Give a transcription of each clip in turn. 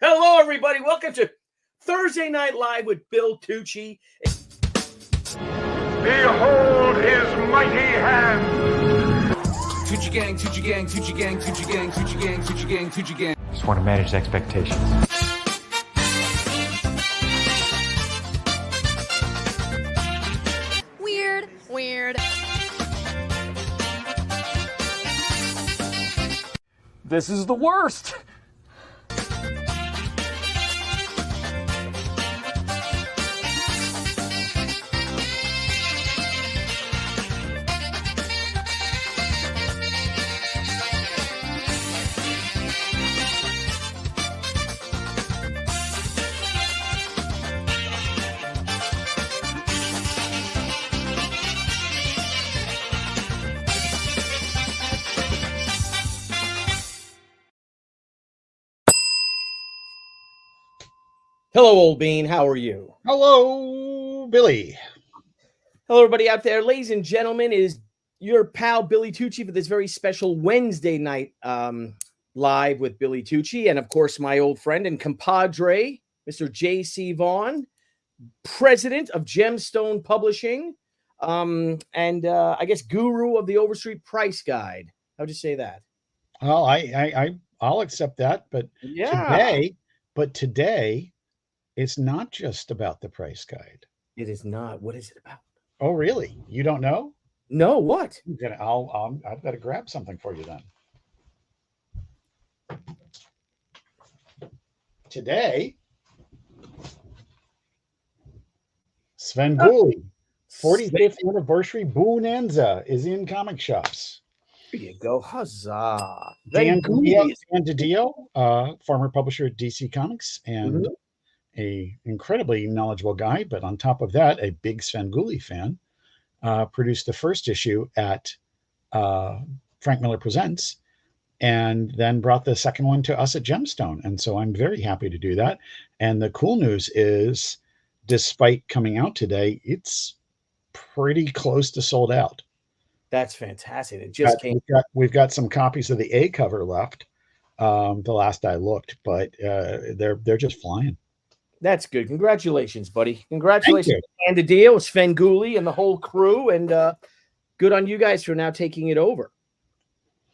Hello, everybody. Welcome to Thursday Night Live with Bill Tucci. Behold his mighty hand. Tucci gang, Tucci gang, Tucci gang, Tucci gang, Tucci gang, Tucci gang, Tucci gang. Just want to manage expectations. Weird. This is the worst. Hello, Old Bean. How are you? Hello, Billy. Hello, everybody out there. Ladies and gentlemen, it is your pal Billy Tucci for this very special Wednesday night live with Billy Tucci. And, of course, my old friend and compadre, Mr. J.C. Vaughn, president of Gemstone Publishing, and I guess guru of the Overstreet Price Guide. How'd you say that? Well, I'll accept that, but today it's not just about the price guide. It is not. What is it about? Oh, really? You don't know? No, what? I've got to grab something for you then. Today, Svengoolie 45th anniversary bonanza is in comic shops. There you go. Huzzah. Dan DiDio, former publisher at DC Comics and a incredibly knowledgeable guy, but on top of that, a big Svengoolie fan, produced the first issue at Frank Miller Presents, and then brought the second one to us at Gemstone. And so I'm very happy to do that. And the cool news is, despite coming out today, it's pretty close to sold out. That's fantastic. It just came. We've got some copies of the A cover left. The last I looked, but they're just flying. That's good. Congratulations, buddy. Congratulations to DiDio, Svengoolie, and the whole crew. And good on you guys for now taking it over.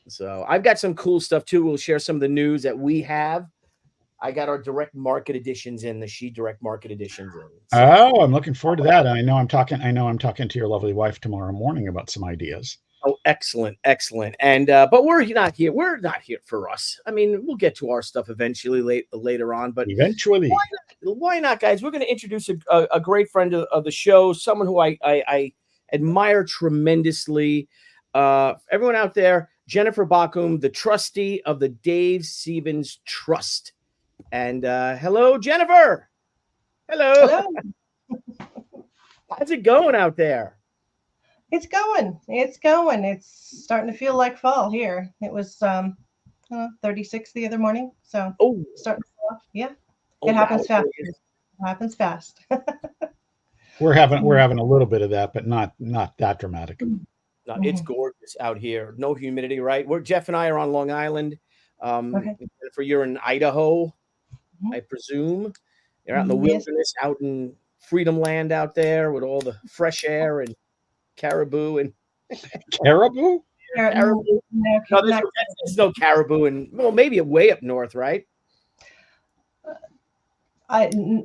So I've got some cool stuff too. We'll share some of the news that we have. I got our direct market editions and the She Direct Market editions. Oh, I'm looking forward to that. I know I'm talking to your lovely wife tomorrow morning about some ideas. Oh, excellent. And but we're not here. We're not here for us. I mean, we'll get to our stuff eventually later on. But eventually, why not, guys? We're going to introduce a great friend of the show, someone who I admire tremendously. Everyone out there, Jennifer Bawcum, the trustee of the Dave Stevens Trust. And hello, Jennifer. Hello. How's it going out there? It's going. It's starting to feel like fall here. It was 36 the other morning. So starting to fall off. Yeah. It happens fast. It happens fast. We're having a little bit of that, but not that dramatic. No, it's gorgeous out here. No humidity, right? Jeff and I are on Long Island. For you're in Idaho, I presume. You're out in the wilderness, out in Freedom Land out there with all the fresh air and caribou and caribou. No, there's no caribou, and well, maybe way up north, right? I don't.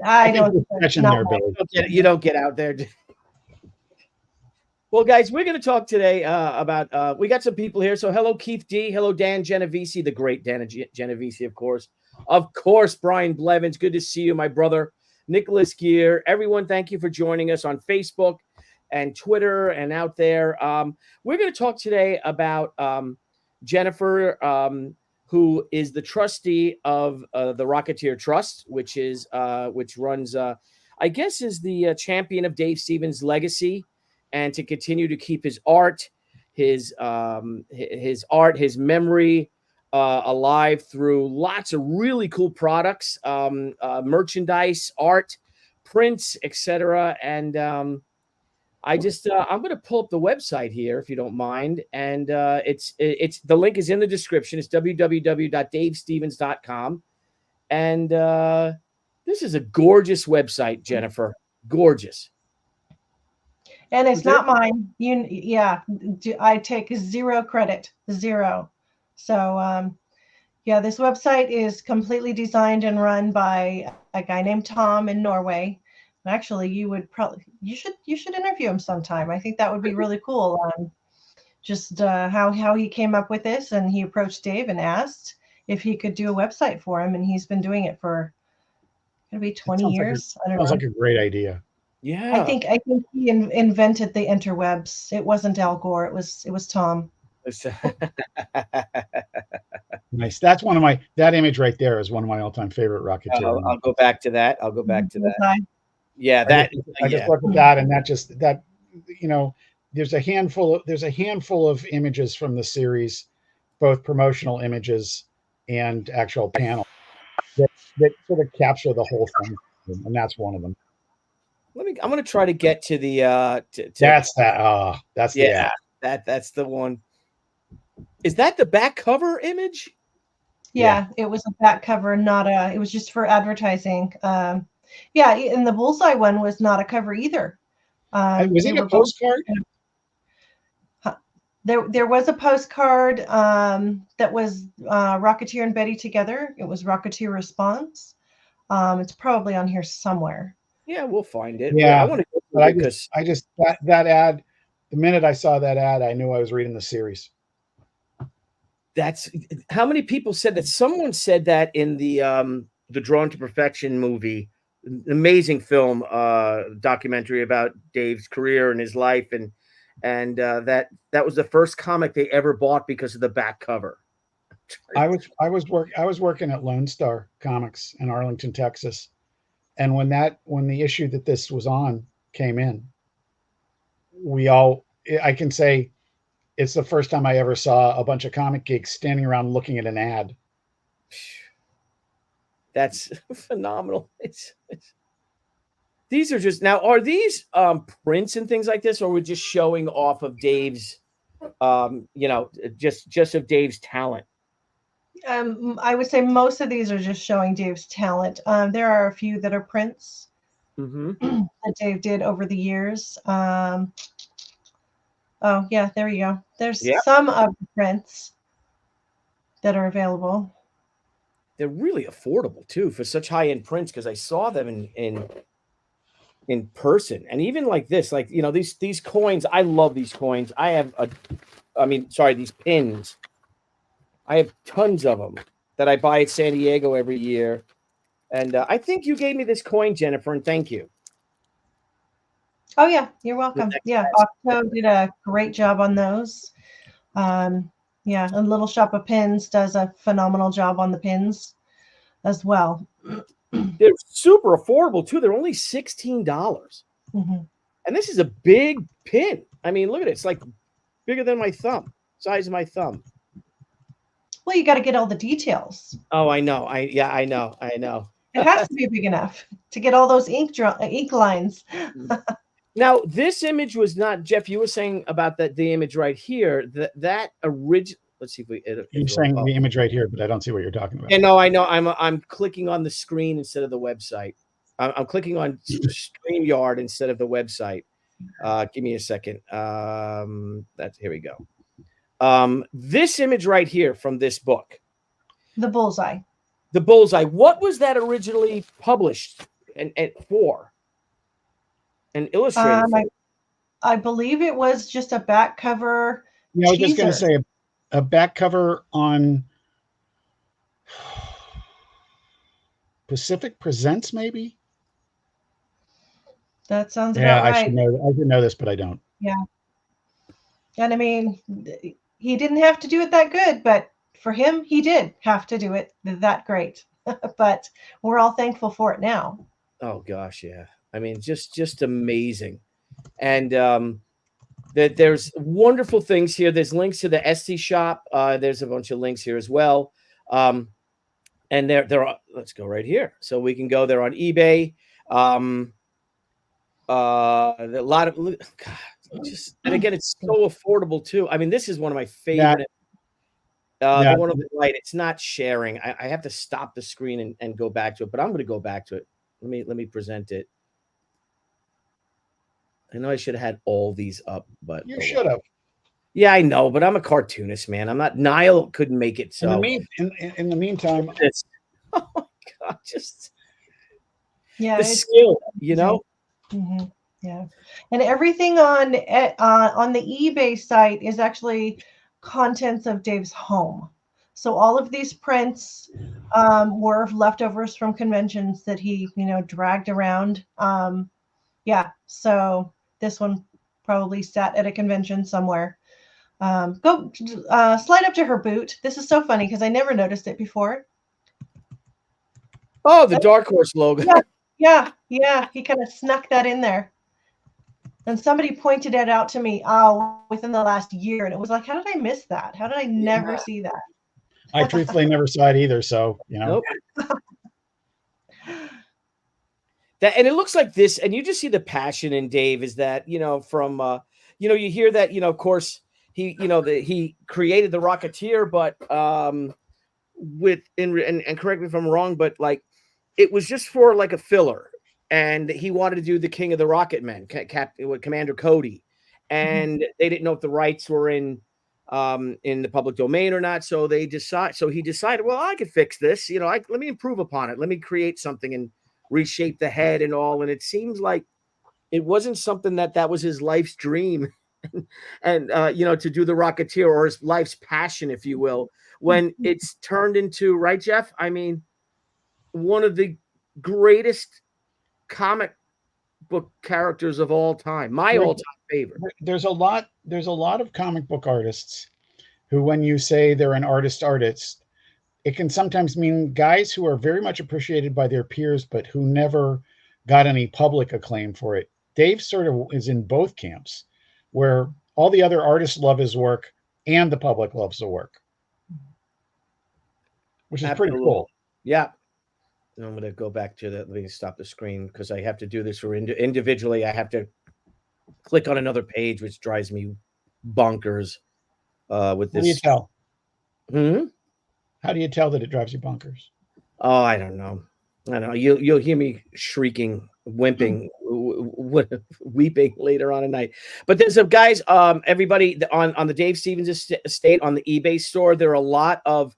You don't get out there. Well, guys, we're going to talk today about. We got some people here. So, hello, Keith D. Hello, Dan Genovese, the great Dan Genovese, of course. Brian Blevins. Good to see you, my brother. Nicholas Gear. Everyone, thank you for joining us on Facebook and Twitter and out there. We're going to talk today about Jennifer, who is the trustee of the Rocketeer Trust, which runs, I guess, is the champion of Dave Stevens' legacy, and to continue to keep his art, his memory alive through lots of really cool products, merchandise, art, prints, etc. And I'm going to pull up the website here, if you don't mind. And it's the link is in the description. It's www.davestevens.com. And this is a gorgeous website, Jennifer. Gorgeous. And it's not mine. I take zero credit, zero. So yeah, this website is completely designed and run by a guy named Tom in Norway. Actually, you should interview him sometime. I think that would be really cool. Just how he came up with this, and he approached Dave and asked if he could do a website for him, and he's been doing it for gonna be 20 years. I don't know. Sounds like a great idea. Yeah, I think he invented the interwebs. It wasn't Al Gore. It was Tom. Nice. That's that image right there is one of my all-time favorite Rocketeer. I'll go back to that. Yeah, I just looked at that, and that there's a handful of images from the series, both promotional images and actual panels that sort of capture the whole thing, and that's one of them. I'm going to try to get to the that's the that's the one. Is that the back cover image? Yeah, it was a back cover, it was just for advertising. Yeah, and the Bullseye one was not a cover either. Was it a postcard? There was a postcard that was Rocketeer and Betty together. It was Rocketeer Response. It's probably on here somewhere. Yeah, we'll find it. Yeah, I want to go because that ad. The minute I saw that ad, I knew I was reading the series. That's how many people said that. Someone said that in the Drawn to Perfection movie, amazing film documentary about Dave's career and his life, and that was the first comic they ever bought because of the back cover. I was working at Lone Star Comics in Arlington, Texas, and when the issue that this was on came in, I can say it's the first time I ever saw a bunch of comic geeks standing around looking at an ad. That's phenomenal. These are just now. Are these prints and things like this, or we're just showing off of Dave's, just of Dave's talent? I would say most of these are just showing Dave's talent. There are a few that are prints that Dave did over the years. Oh yeah, there you go. There's some of the prints that are available. They're really affordable too for such high-end prints, because I saw them in person, and even like this, these coins. I love these coins. These pins. I have tons of them that I buy at San Diego every year, and I think you gave me this coin, Jennifer, and thank you. Oh yeah, you're welcome. Yeah, Octo did a great job on those. And Little Shop of Pins does a phenomenal job on the pins as well. They're super affordable too. They're only $16, and this is a big pin. I mean, look at it; it's like bigger than my thumb, size of my thumb. Well, you got to get all the details. Oh, I know. I know. It has to be big enough to get all those ink lines. Now, this image was not, Jeff, you were saying about the image right here, that original. Let's see if we. You're saying the image right here, but I don't see what you're talking about. Yeah, no, I know. I'm clicking on the screen instead of the website. I'm clicking on StreamYard instead of the website. Give me a second. Here we go. This image right here from this book. The Bullseye. The Bullseye. What was that originally published and for? And illustrated. I believe it was just a back cover. Yeah, I was just going to say a back cover on Pacific Presents, maybe. That sounds about right. I should know this, but I don't. Yeah, and I mean, he didn't have to do it that good, but for him, he did have to do it that great. But we're all thankful for it now. Oh gosh, yeah. I mean, just amazing. And that there's wonderful things here. There's links to the Etsy shop. There's a bunch of links here as well. And there are, let's go right here. So we can go there on eBay. A lot of, God, and again, it's so affordable too. I mean, this is one of my favorite. The one on the right, it's not sharing. I have to stop the screen and go back to it, but I'm going to go back to it. Let me present it. I know I should have had all these up, but you should have. Yeah, I know, but I'm a cartoonist, man. I'm not. Niall couldn't make it. So in the meantime, oh my god, just the skill, you know. Mm-hmm. Yeah, and everything on the eBay site is actually contents of Dave's home. So all of these prints were leftovers from conventions that he, dragged around. Yeah, so this one probably sat at a convention somewhere. Go slide up to her boot. This is so funny because I never noticed it before. Oh, the Dark Horse logo. Yeah. He kind of snuck that in there. And somebody pointed it out to me within the last year. And it was like, how did I miss that? How did I never see that? I truthfully never saw it either. So, Nope. And it looks like this, and you just see the passion in Dave is that, from, you hear that, of course, he created the Rocketeer, but and correct me if I'm wrong, but like, it was just for like a filler. And he wanted to do the King of the Rocket Men, Commander Cody, and they didn't know if the rights were in the public domain or not. So he decided, well, I could fix this. Let me improve upon it. Let me create something and reshape the head and all. And it seems like it wasn't something that was his life's dream, and to do the Rocketeer, or his life's passion, if you will, when it's turned into, right, Jeff? I mean, one of the greatest comic book characters of all time, my all-time favorite. There's a lot of comic book artists who, when you say they're an artist, it can sometimes mean guys who are very much appreciated by their peers, but who never got any public acclaim for it. Dave sort of is in both camps, where all the other artists love his work and the public loves the work, which is pretty cool. Yeah. I'm going to go back to that. Let me stop the screen because I have to do this individually. I have to click on another page, which drives me bonkers with this. How do you tell? Hmm? How do you tell that it drives you bonkers? Oh, I don't know. You'll hear me shrieking, weeping later on at night. But there's some guys, everybody on the Dave Stevens estate, on the eBay store, there are a lot of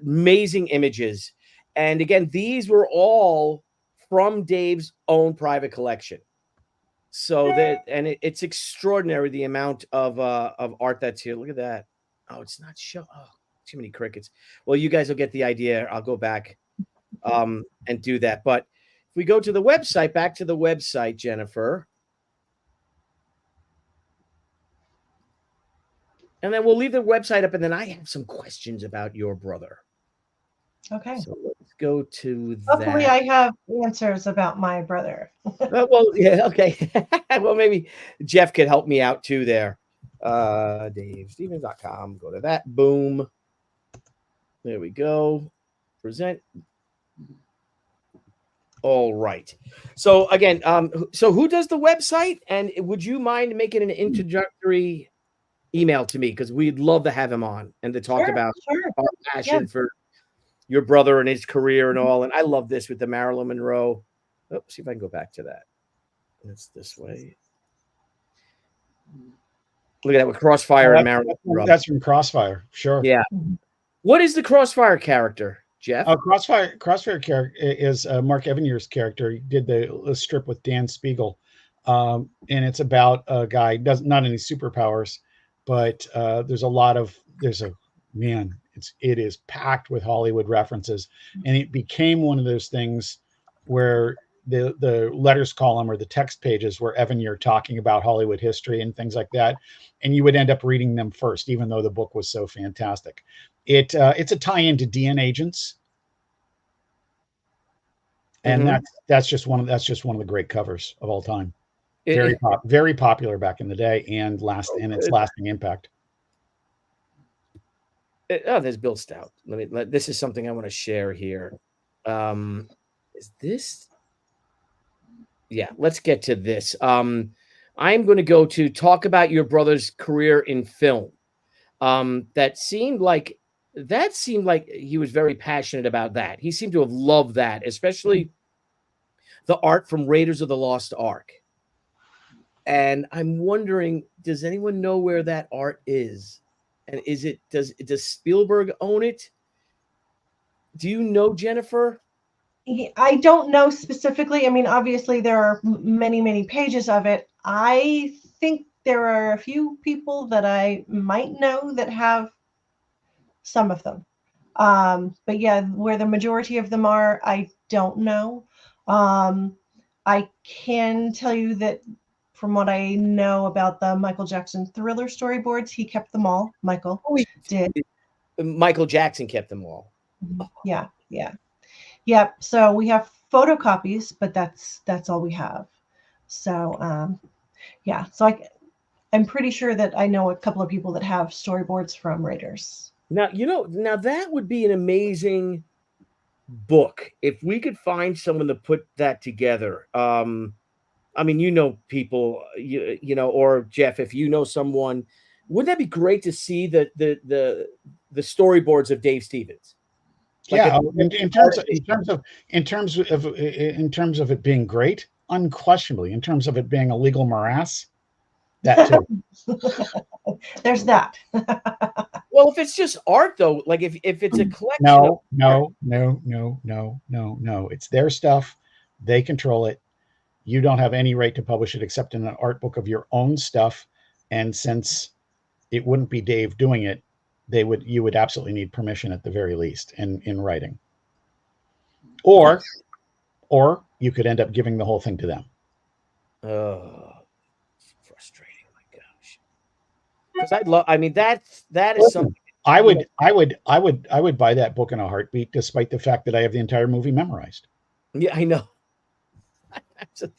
amazing images. And again, these were all from Dave's own private collection. So it's extraordinary the amount of art that's here. Look at that. Oh, it's not show. Oh, too many crickets. Well, you guys will get the idea. I'll go back and do that. But if we go to the website, back to the website, Jennifer. And then we'll leave the website up, and then I have some questions about your brother. Okay. So let's go to that. Hopefully I have answers about my brother. Well, yeah, okay. Well, maybe Jeff could help me out too there. DaveStevens.com. Go to that. Boom. There we go. Present. All right. So again, so who does the website? And would you mind making an introductory email to me? Because we'd love to have him on and to talk about our passion for your brother and his career and all. And I love this with the Marilyn Monroe. Oh, see if I can go back to that. It's this way. Look at that with Crossfire and Marilyn Monroe. That's from Crossfire. Sure. Yeah. What is the Crossfire character, Jeff? Crossfire character is Mark Evaniers' character. He did the strip with Dan Spiegel. And it's about a guy, not any superpowers, but it is packed with Hollywood references. And it became one of those things where the letters column or the text pages were Evanier talking about Hollywood history and things like that. And you would end up reading them first, even though the book was so fantastic. It's a tie-in to DN Agents. And that's just one of the great covers of all time. Very popular back in the day, and its lasting impact. There's Bill Stout. This is something I want to share here. Is this? Yeah, let's get to this. I'm going to go to talk about your brother's career in film. That seemed like that seemed like he was very passionate about that. He seemed to have loved that, especially the art from Raiders of the Lost Ark. And I'm wondering, does anyone know where that art is? And does Spielberg own it? Do you know, Jennifer? I don't know specifically. I mean, obviously there are many, many pages of it. I think there are a few people that I might know that have some of them. But yeah, where the majority of them are, I don't know. I can tell you that from what I know about the Michael Jackson Thriller storyboards, he kept them all. Michael did. Michael Jackson kept them all. Yeah. Yep. So we have photocopies, but that's all we have. So yeah. So I'm pretty sure that I know a couple of people that have storyboards from Raiders. Now, now that would be an amazing book if we could find someone to put that together. I mean, people, or Jeff, if you know someone, wouldn't that be great to see the storyboards of Dave Stevens? Yeah, in terms of it being great, unquestionably. In terms of it being a legal morass, that too. There's that. Well, if it's just art, though, like if it's a collection. No. It's their stuff. They control it. You don't have any right to publish it except in an art book of your own stuff. And since it wouldn't be Dave doing it, you would absolutely need permission at the very least in writing. Or you could end up giving the whole thing to them. Oh, it's frustrating. My gosh. Because that is something. I would buy that book in a heartbeat, despite the fact that I have the entire movie memorized. Yeah, I know. Absolutely.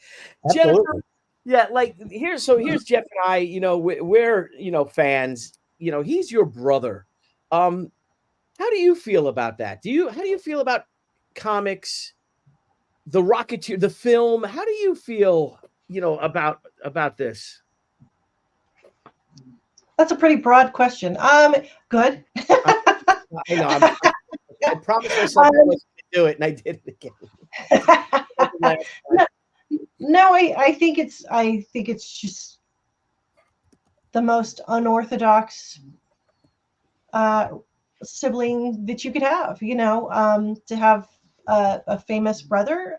Jennifer, yeah, here's Jeff and I, we're fans. He's your brother. How do you feel about that? How do you feel about comics, the Rocketeer, the film? How do you feel, about this? That's a pretty broad question. Good. I know. I promised myself I was going to do it, and I did it again. No, I think it's just the most unorthodox sibling that you could have. To have a famous brother.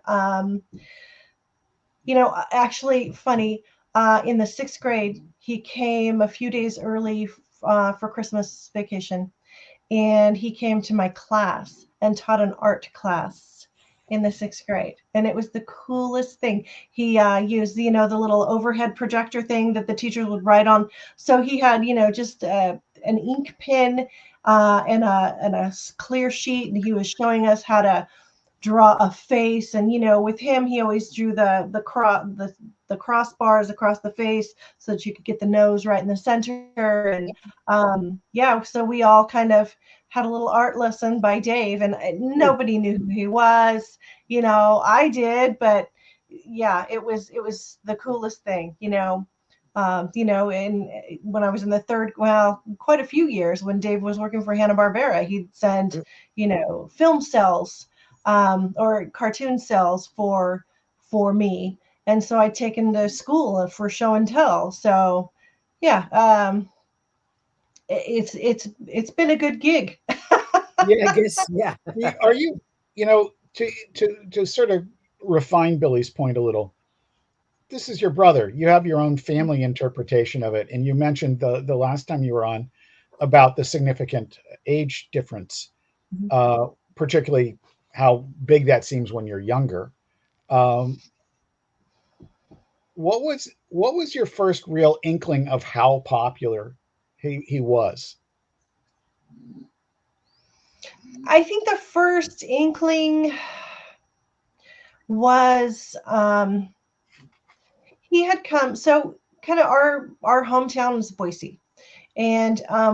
Actually, funny. In the 6th grade, he came a few days early for Christmas vacation, and he came to my class and taught an art class in the 6th grade. And it was the coolest thing. He used, the little overhead projector thing that the teachers would write on. So he had, just an ink pen and a clear sheet, and he was showing us how to draw a face. And, with him, he always drew the crossbars across the face so that you could get the nose right in the center. And so we all kind of had a little art lesson by Dave, and nobody knew who he was. I did, but yeah, it was the coolest thing, and when I was in the third, quite a few years when Dave was working for Hanna-Barbera, he'd send, film cells or cartoon cells for me. And so I'd taken to school for show and tell. So yeah, it's been a good gig. Yeah, I guess. Yeah. Are you, to sort of refine Billy's point a little, this is your brother. You have your own family interpretation of it. And you mentioned the last time you were on about the significant age difference, particularly how big that seems when you're younger. What was your first real inkling of how popular he was? I think the first inkling was he had come. So kind of our hometown is Boise. And I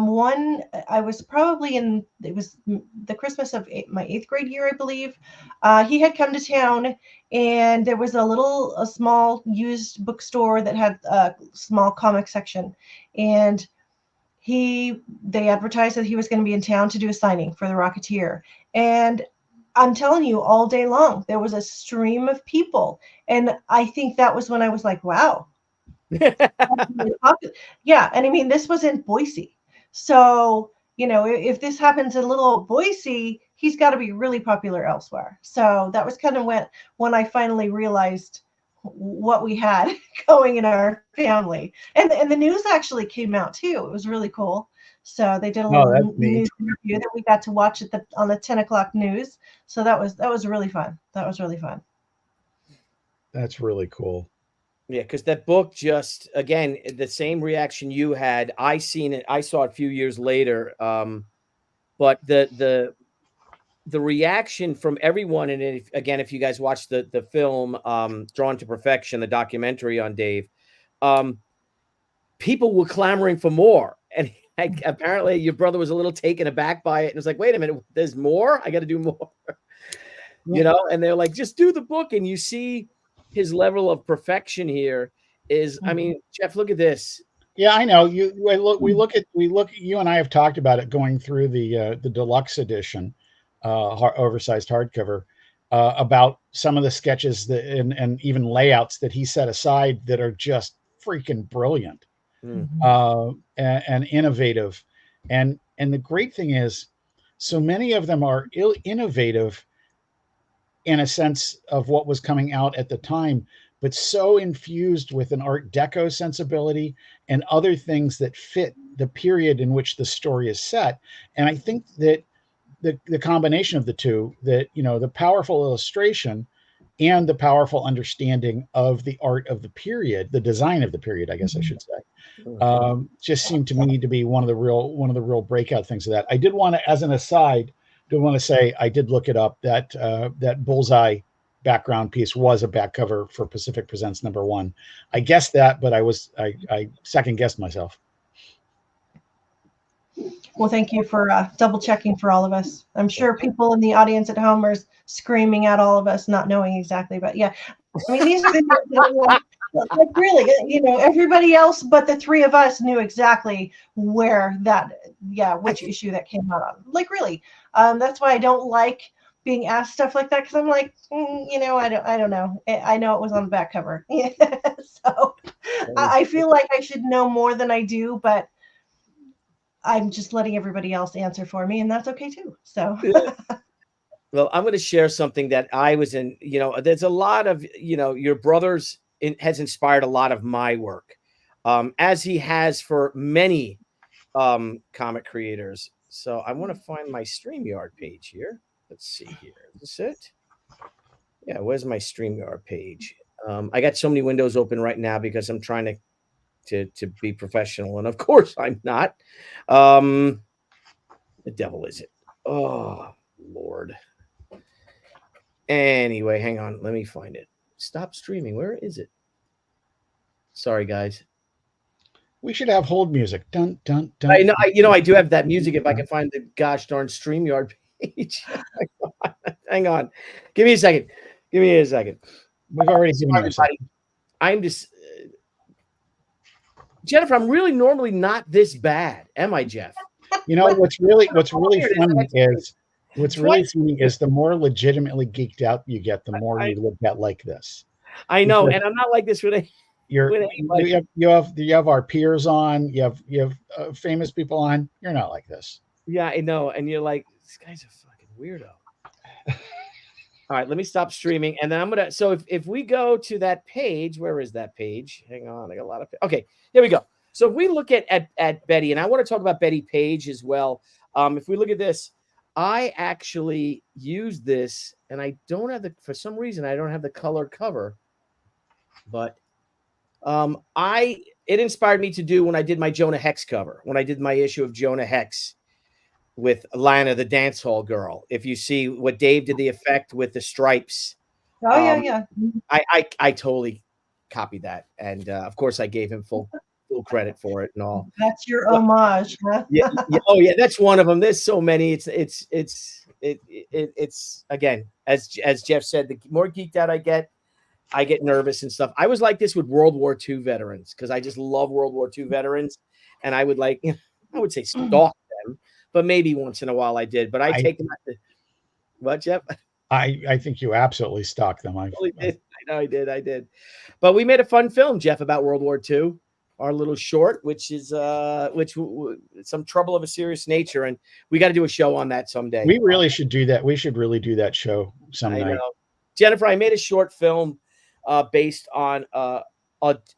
was probably it was the Christmas of my 8th grade year, I believe. He had come to town, and there was a small used bookstore that had a small comic section. And they advertised that he was going to be in town to do a signing for the Rocketeer. And I'm telling you, all day long, there was a stream of people. And I think that was when I was like, wow. Yeah. And I mean, this was in Boise. So, you know, if this happens in little Boise, he's got to be really popular elsewhere. So that was kind of when I finally realized what we had going in our family. And the news actually came out too. It was really cool. So they did a little news interview that we got to watch on the 10 o'clock news. So that was really fun. That was really fun. That's really cool. Yeah, because that book just, again, the same reaction you had. I saw it a few years later. But the reaction from everyone, and if you guys watch the film Drawn to Perfection, the documentary on Dave, people were clamoring for more. And apparently your brother was a little taken aback by it and was like, wait a minute, there's more? I got to do more. You know, and they're like, just do the book. And you see his level of perfection here is, I mean, Jeff, look at this. Yeah, I know. You look. You and I have talked about it going through the deluxe edition, oversized hardcover, about some of the sketches and even layouts that he set aside that are just freaking brilliant, and innovative, and the great thing is, so many of them are innovative in a sense of what was coming out at the time, but so infused with an Art Deco sensibility and other things that fit the period in which the story is set. And I think that the combination of the two, that, you know, the powerful illustration and the powerful understanding of the art of the period, the design of the period, I guess I should say, just seemed to me to be one of the real breakout things of that. I did want to, as an aside, say I did look it up, that Bullseye background piece was a back cover for Pacific Presents #1. I guessed that, but I second guessed myself. Well, thank you for double checking for all of us. I'm sure people in the audience at home are screaming at all of us, not knowing exactly, but yeah. I mean, these are the like really, you know, everybody else but the three of us knew exactly where which issue that came out on. Like really, that's why I don't like being asked stuff like that, because I'm like, you know, I don't know. I know it was on the back cover, so I feel like I should know more than I do, but I'm just letting everybody else answer for me, and that's okay too. So. Well, I'm going to share something that I was in, you know, there's a lot of, you know, your brother's has inspired a lot of my work, as he has for many comic creators. So I want to find my StreamYard page here. Let's see here. Is this it? Yeah, where's my StreamYard page? I got so many windows open right now because I'm trying to be professional, and of course I'm not. The devil is it? Oh, Lord. Anyway, hang on. Let me find it. Stop streaming. Where is it? Sorry, guys. We should have hold music. Dun, dun, dun. I know, I do have that music if I can find the gosh darn StreamYard page. Hang on. Give me a second. We've already seen it. I'm just... Jennifer, I'm really normally not this bad. Am I, Jeff? You know, what's really funny is the more legitimately geeked out you get, the more you look at like this. I know, and I'm not like this with you have our peers on, you have famous people on. You're not like this. Yeah, I know, and you're like, this guy's a fucking weirdo. All right, let me stop streaming, and then I'm gonna. So if we go to that page, where is that page? Hang on, I got a lot of. Okay, here we go. So if we look at Betty, and I want to talk about Betty Page as well. If we look at this, I actually used this, and I don't have for some reason I don't have the color cover, but it inspired me to do when I did my Jonah Hex cover, when I did my issue of Jonah Hex with Lana, the dance hall girl. If you see what Dave did the effect with the stripes. Oh, yeah. I totally copied that. And of course I gave him full credit for it and all. That's your homage, huh? Yeah. Oh yeah, that's one of them. There's so many. It's again, as Jeff said, the more geeked out I get nervous and stuff. I was like this with World War II veterans because I just love World War II veterans, and I would like I would say stalk them, but maybe once in a while I did. But I take them out to what, Jeff? I think you absolutely stalked them. I did. I know I did. But we made a fun film, Jeff, about World War II. Our little short, which is some trouble of a serious nature, and we got to do a show on that someday. We really should do that. We should really do that show some I night. know. Jennifer, I made a short film based on a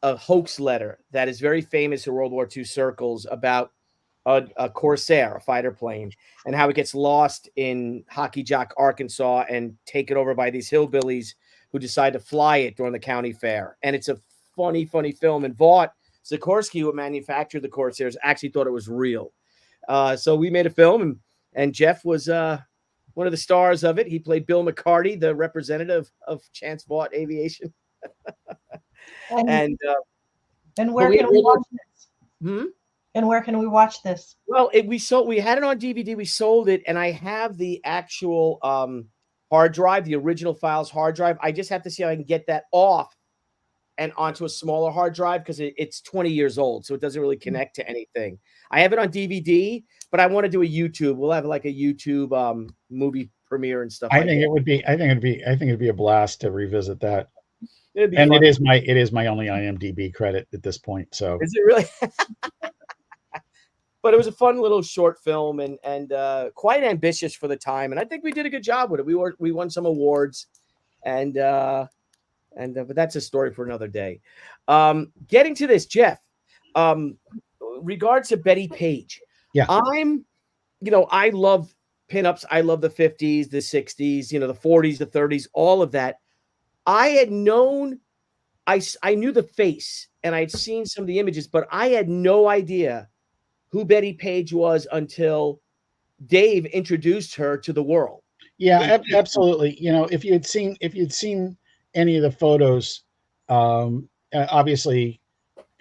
hoax letter that is very famous in World War II circles about a Corsair, a fighter plane, and how it gets lost in Hockey Jock, Arkansas, and taken over by these hillbillies who decide to fly it during the county fair. And it's a funny film. And Vaught Sikorsky, who manufactured the Corsairs, actually thought it was real. So we made a film, and Jeff was one of the stars of it. He played Bill McCarty, the representative of Chance Vaught Aviation. And where can we watch this? And where can we watch this? Well, we had it on DVD. We sold it, and I have the actual hard drive, the original files hard drive. I just have to see how I can get that off and onto a smaller hard drive because it's 20 years old, so it doesn't really connect to anything. I have it on DVD, but I want to do a YouTube. We'll have like a YouTube movie premiere and stuff. I think it'd be a blast to revisit that. And fun. it is my only IMDb credit at this point. So is it really? But it was a fun little short film and quite ambitious for the time, and I think we did a good job with it. We won some awards, and but that's a story for another day. Getting to this, Jeff, regards to Betty Page. Yeah. I love pinups. I love the 50s, the 60s, the 40s, the 30s, all of that. I had known, I knew the face and I'd seen some of the images, but I had no idea who Betty Page was until Dave introduced her to the world. Yeah, absolutely. If you'd seen any of the photos, obviously,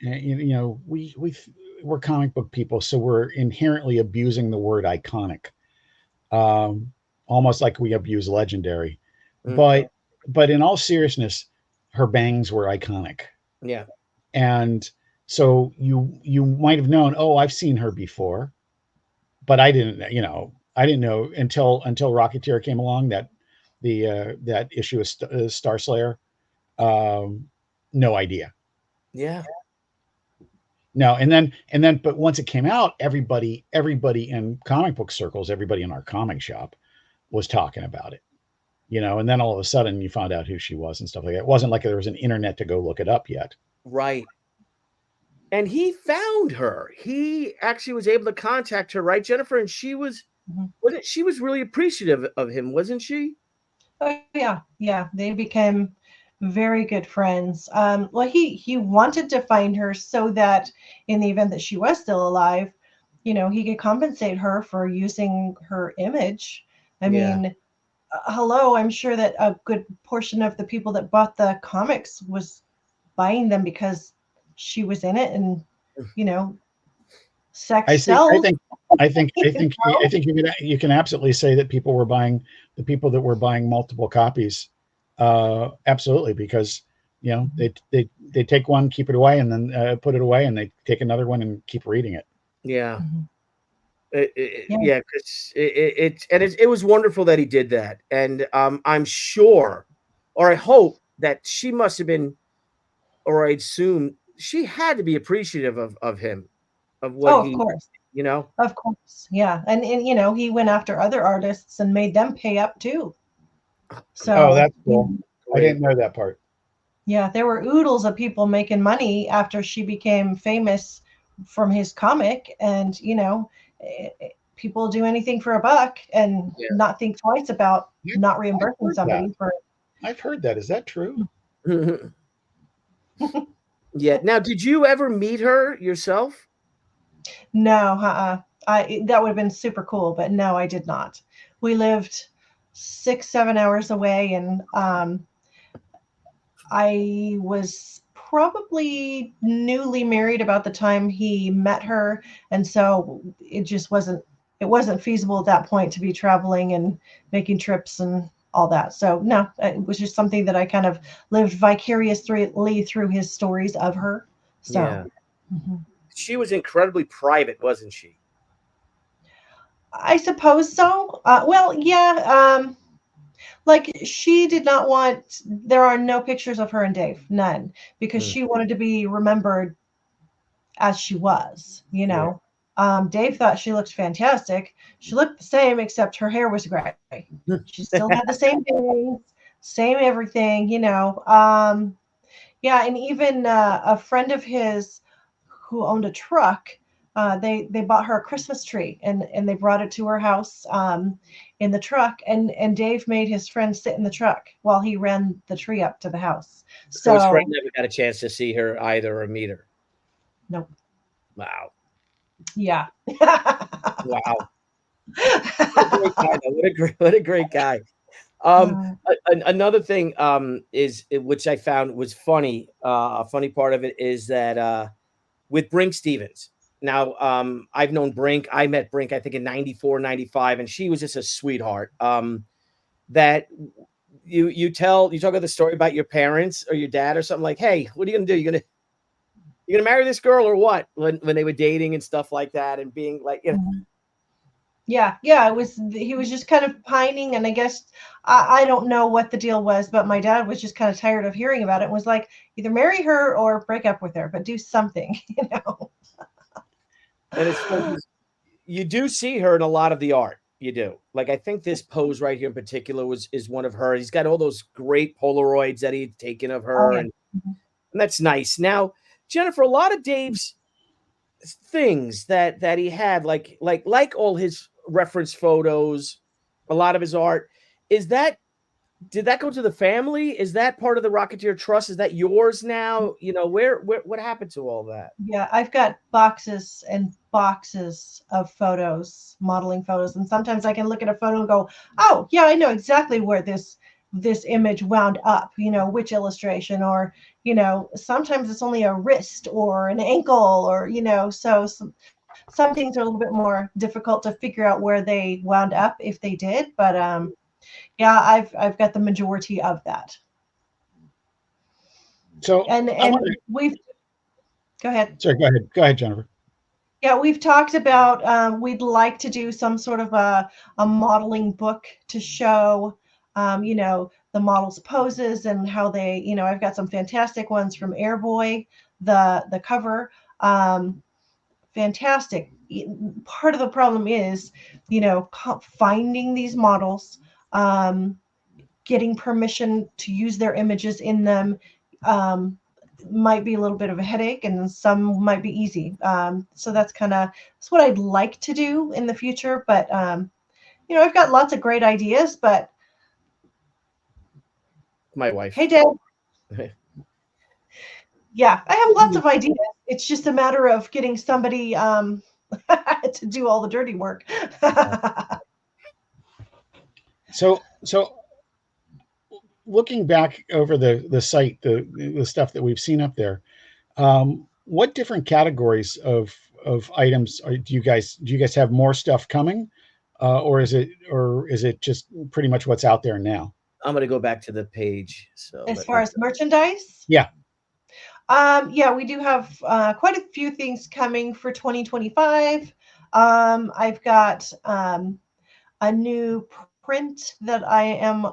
we're comic book people, so we're inherently abusing the word iconic, almost like we abuse legendary. Mm-hmm. But in all seriousness, her bangs were iconic. Yeah, and so you might have known, oh, I've seen her before, but I didn't know until Rocketeer came along, that that issue of Star Slayer. No idea. Yeah. No, and then, but once it came out, everybody in comic book circles, everybody in our comic shop was talking about it, and then all of a sudden you found out who she was and stuff like that. It wasn't like there was an internet to go look it up yet. Right. And he found her. He actually was able to contact her, right, Jennifer? And she was, she was really appreciative of him, wasn't she? Oh yeah, yeah. They became very good friends. Well, he wanted to find her so that in the event that she was still alive, he could compensate her for using her image. I mean, hello, I'm sure that a good portion of the people that bought the comics was buying them because she was in it, and sex sells. I think you can absolutely say that people that were buying multiple copies, absolutely, because they take one, keep it away, and then put it away, and they take another one and keep reading it. Yeah. Because it was wonderful that he did that, and I'm sure, or I hope that she must have been, or I'd assume she had to be appreciative of him, of what of course. Of course, yeah, and he went after other artists and made them pay up too. So that's cool. I didn't know that part. Yeah, there were oodles of people making money after she became famous from his comic, and people do anything for a buck and not think twice about not reimbursing somebody for it. I've heard that. Is that true? Yeah. Now, did you ever meet her yourself? No, that would have been super cool, but no, I did not. We lived 6-7 hours away, and I was probably newly married about the time he met her, and so it wasn't feasible at that point to be traveling and making trips and all that. So no, it was just something that I kind of lived vicariously through his stories of her. So she was incredibly private, wasn't she? I suppose so. Well, yeah. Like she did not want. There are no pictures of her and Dave, none, because she wanted to be remembered as she was. You know, Dave thought she looked fantastic. She looked the same, except her hair was gray. She still had the same bangs, same everything. You know. Yeah, and even a friend of his who owned a truck. They bought her a Christmas tree and they brought it to her house in the truck, and Dave made his friend sit in the truck while he ran the tree up to the house. So his friend never got a chance to see her either or meet her. Nope. Wow. Yeah. Wow. What a great guy. Another thing is which I found was funny. A funny part of it is that with Brink Stevens. Now, I've known Brink. I met Brink, I think, in 94, 95, and she was just a sweetheart. That you talk about the story about your parents or your dad or something like, hey, what are you gonna do? You're gonna marry this girl or what? When they were dating and stuff like that, and being like, you know. Yeah, he was just kind of pining, and I guess I don't know what the deal was, but my dad was just kind of tired of hearing about it and was like, either marry her or break up with her, but do something, you know. And it's funny, you do see her in a lot of the art. You do. Like, I think this pose right here in particular is one of her. He's got all those great Polaroids that he'd taken of her, and that's nice. Now, Jennifer, a lot of Dave's things that he had, like all his reference photos, a lot of his art, did that go to the family? Is that part of the Rocketeer Trust? Is that yours now? You know, what happened to all that? Yeah, I've got boxes and boxes of photos, modeling photos, and sometimes I can look at a photo and go, "Oh, yeah, I know exactly where this image wound up, you know, which illustration," or, you know, sometimes it's only a wrist or an ankle, or, you know, so some things are a little bit more difficult to figure out where they wound up if they did, but yeah, I've got the majority of that. So and we've go ahead. Sorry, go ahead, Jennifer. Yeah, we've talked about we'd like to do some sort of a modeling book to show, you know, the models' poses and how they, you know, I've got some fantastic ones from Airboy, the cover, fantastic. Part of the problem is, you know, finding these models, getting permission to use their images in them, might be a little bit of a headache, and some might be easy. So that's what I'd like to do in the future. But you know, I've got lots of great ideas. But My wife. Hey, Dad. Yeah, I have lots of ideas. It's just a matter of getting somebody to do all the dirty work. So looking back over the site, the stuff that we've seen up there, what different categories of items do you guys have more stuff coming, or is it just pretty much what's out there now? I'm going to go back to the page. So as far as merchandise, yeah, we do have quite a few things coming for 2025. I've got a new print that I am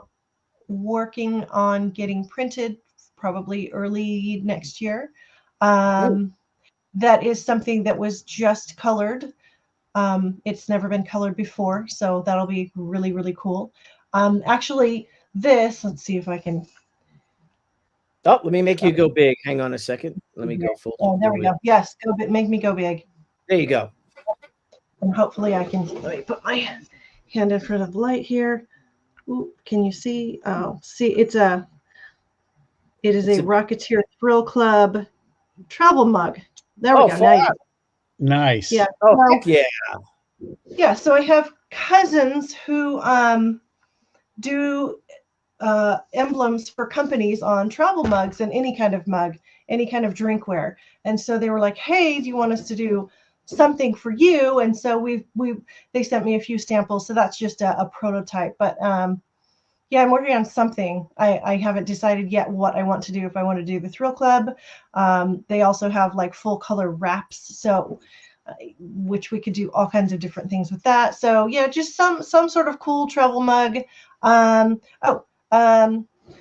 working on getting printed probably early next year. That is something that was just colored. It's never been colored before, so that'll be really, really cool. Actually, let's see if I can. Oh, let me make you go big. Hang on a second. Let me go full. Oh, there we go. Yes, go big. Make me go big. There you go. And hopefully I can. Let me put my hand in front of the light here. Ooh, can you see? Oh, see, it is a Rocketeer Thrill Club travel mug. There we go. Now nice. Yeah. Oh, heck yeah. Yeah. So I have cousins who do emblems for companies on travel mugs and any kind of mug, any kind of drinkware. And so they were like, "Hey, do you want us to do something for you?" And so they sent me a few samples. So that's just a prototype. But yeah, I'm working on something. I haven't decided yet what I want to do. If I want to do the Thrill Club, they also have like full color wraps. So which we could do all kinds of different things with that. So yeah, just some sort of cool travel mug.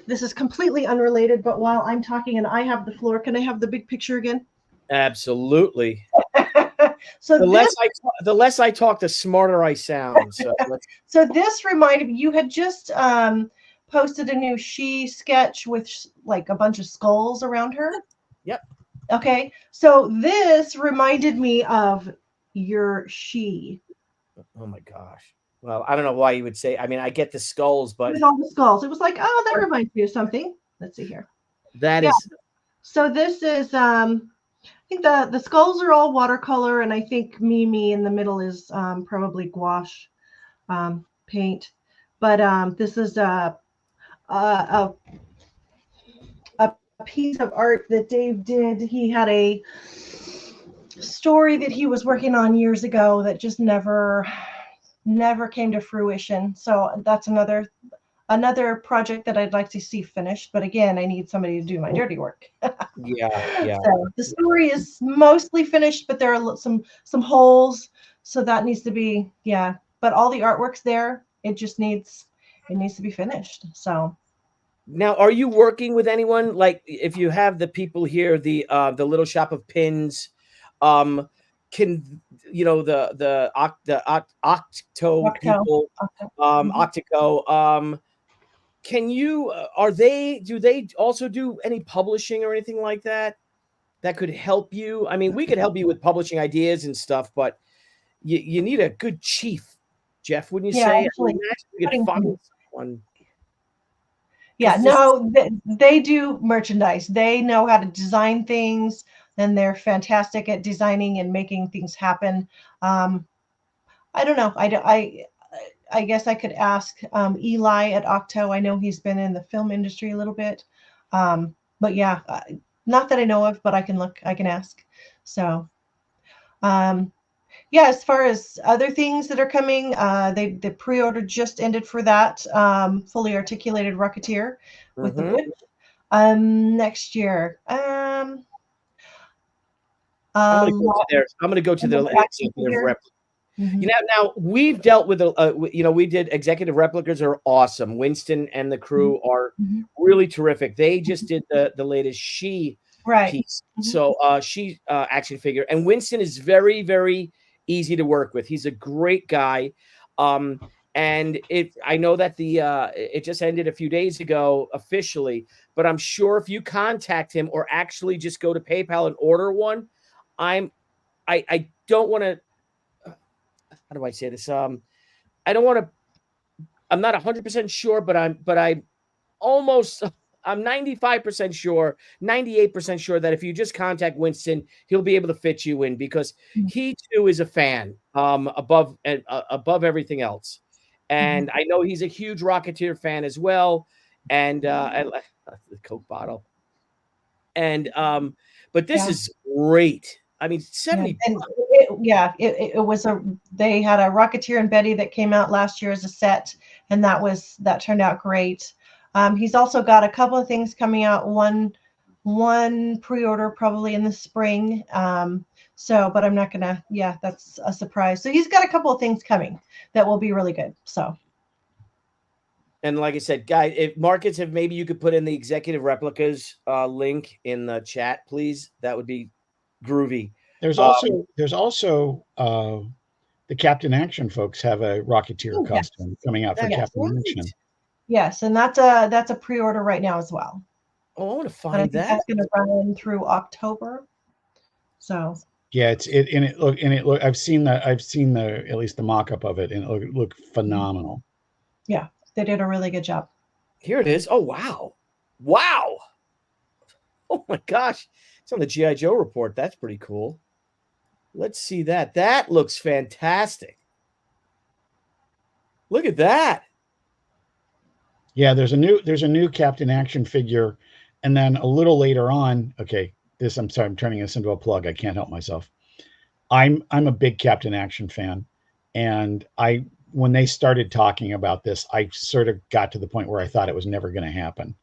This is completely unrelated, but while I'm talking and I have the floor, can I have the big picture again? Absolutely. So the less I talk, the smarter I sound. So, so this reminded me, you had just posted a new she sketch with like a bunch of skulls around her. Yep. Okay. So this reminded me of your she. Oh my gosh. Well, I don't know why you would say. I mean, I get the skulls, but with all the skulls, it was like, oh, that reminds me of something. Let's see here. That is. So this is I think the skulls are all watercolor, and I think Mimi in the middle is probably gouache paint. But this is a piece of art that Dave did. He had a story that he was working on years ago that just never came to fruition. So that's another project that I'd like to see finished. But again, I need somebody to do my dirty work. Yeah. So the story is mostly finished, but there are some holes. So that needs to be, but all the artwork's there. It just needs to be finished. So now, are you working with anyone? Like, if you have the people here, the Little Shop of Pins, can the Octo people, Octico, can you do they also do any publishing or anything like that could help you? I mean, we could help you with publishing ideas and stuff, but you need a good chief, Jeff, wouldn't you say? Actually, we could find someone. Yeah, no, they do merchandise. They know how to design things, and they're fantastic at designing and making things happen. I don't know. I guess I could ask Eli at Octo. I know he's been in the film industry a little bit. But yeah, not that I know of, but I can ask. So, yeah, as far as other things that are coming, the pre-order just ended for that fully articulated Rocketeer with the whip. Next year. I'm going to go to the executive replica. Now we've dealt with we did executive replicas are awesome. Winston and the crew are really terrific. They just did the latest she piece. So she action figure, and Winston is very, very easy to work with. He's a great guy. And I know that it just ended a few days ago officially, but I'm sure if you contact him or actually just go to PayPal and order one, I don't want to, how do I say this? I don't want to, I'm not 100% sure, but I'm 95% sure, 98% sure that if you just contact Winston, he'll be able to fit you in, because he too is a fan above everything else. And I know he's a huge Rocketeer fan as well. And the Coke bottle. And but this is great. I mean, 70. It was they had a Rocketeer and Betty that came out last year as a set, and that turned out great. He's also got a couple of things coming out. One pre-order probably in the spring. But I'm not gonna. Yeah, that's a surprise. So he's got a couple of things coming that will be really good. So. And like I said, guys, if Marcus, if maybe you could put in the executive replicas link in the chat, please, that would be groovy. There's also the Captain Action folks have a Rocketeer costume coming out for Captain Action. Yes, and that's a pre-order right now as well. Oh, I want to find that. That's going to run through October. So. Yeah, I've seen at least the mock-up of it, and it looked phenomenal. Yeah, they did a really good job. Here it is. Oh wow. Oh my gosh, it's on the G.I. Joe report. That's pretty cool. Let's see that. That looks fantastic. Look at that. Yeah, there's a new Captain Action figure, and then a little later on. Okay, I'm sorry, I'm turning this into a plug. I can't help myself. I'm a big Captain Action fan, and when they started talking about this, I sort of got to the point where I thought it was never going to happen.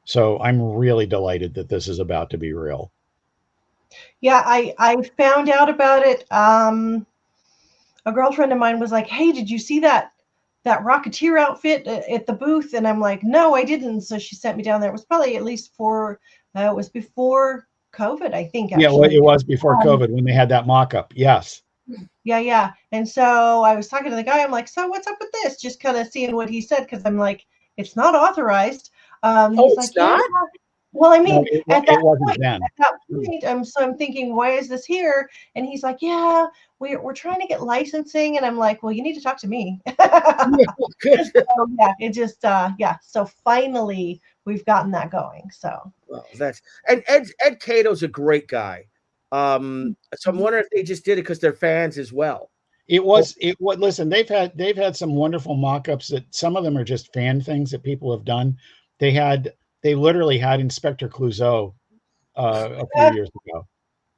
So I'm really delighted that this is about to be real. Yeah, I found out about it. A girlfriend of mine was like, "Hey, did you see that Rocketeer outfit at the booth?" And I'm like, "No, I didn't." So she sent me down there. It was probably at least it was before COVID, I think, Yeah, well, actually. it was before COVID when they had that mock-up. Yes. Yeah. And so I was talking to the guy. I'm like, "So what's up with this?" Just kind of seeing what he said, because I'm like, "It's not authorized." Oh, He's it's like, "Yeah." not? Well, I No, mean, it at that wasn't point, then. so I'm thinking, why is this here? And he's like, "Yeah, we're trying to get licensing." And I'm like, "Well, you need to talk to me." Good. So, yeah, it just yeah. So finally, we've gotten that going. So Well, that's and Ed Cato's a great guy. So I'm wondering if they just did it because they're fans as well. It was. Listen, they've had some wonderful mock-ups that some of them are just fan things that people have done. They literally had Inspector Clouseau a few years ago.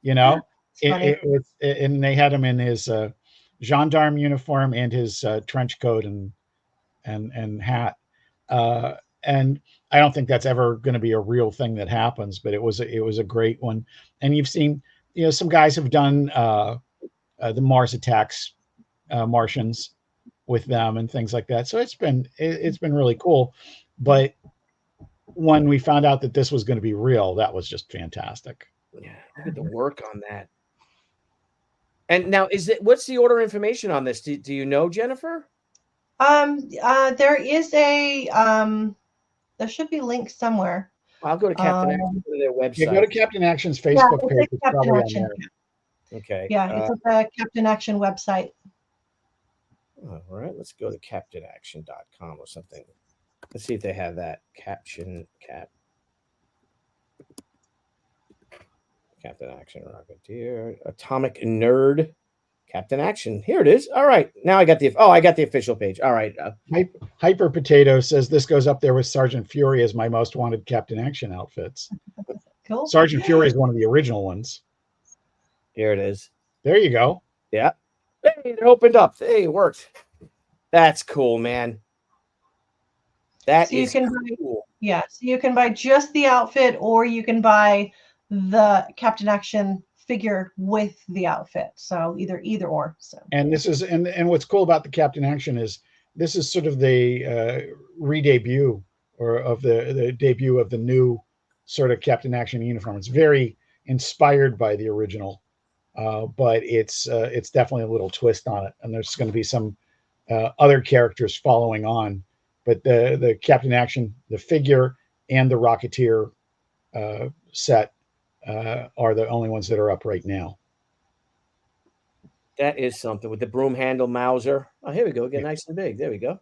You know, it's funny. and they had him in his gendarme uniform and his trench coat and hat. Uh, and I don't think that's ever going to be a real thing that happens, but it was a great one. And you've seen, some guys have done the Mars Attacks Martians with them and things like that. So it's been really cool. But when we found out that this was going to be real, that was just fantastic. Yeah, look at the work on that. And now, what's the order information on this? Do you know, Jennifer? There is there should be links somewhere. I'll go to Captain Action, go to their website. Yeah, go to Captain Action's Facebook page. It's Captain Action. Okay. Yeah, it's at the Captain Action website. All right, let's go to captainaction.com or something. Let's see if they have that. Captain Action, Rocketeer, Atomic Nerd, Captain Action. Here it is. All right, now I got the official page. All right. Hyper Potato says this goes up there with Sergeant Fury as my most wanted Captain Action outfits. Cool. Sergeant Fury is one of the original ones. Here it is. There you go. Yeah. Hey, it opened up. Hey, it worked. That's cool, man. That is cool. Yeah, so you can buy just the outfit, or you can buy the Captain Action figure with the outfit. So either or. So. And this is and what's cool about the Captain Action is this is sort of the re-debut of the debut of the new sort of Captain Action uniform. It's very inspired by the original, but it's definitely a little twist on it. And there's going to be some other characters following on, but the Captain Action, the figure, and the Rocketeer set are the only ones that are up right now. That is something with the broom handle Mauser. Oh, here we go. Get nice and big. There we go.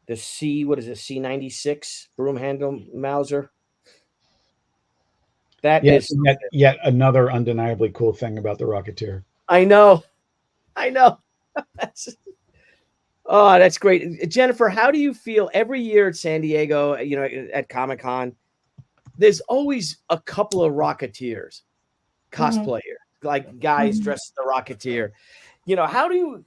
The C96 broom handle Mauser. That is yet another undeniably cool thing about the Rocketeer. I know. That's great. Jennifer, how do you feel every year at San Diego, at Comic-Con? There's always a couple of Rocketeers cosplayers, like guys dressed as the Rocketeer. How do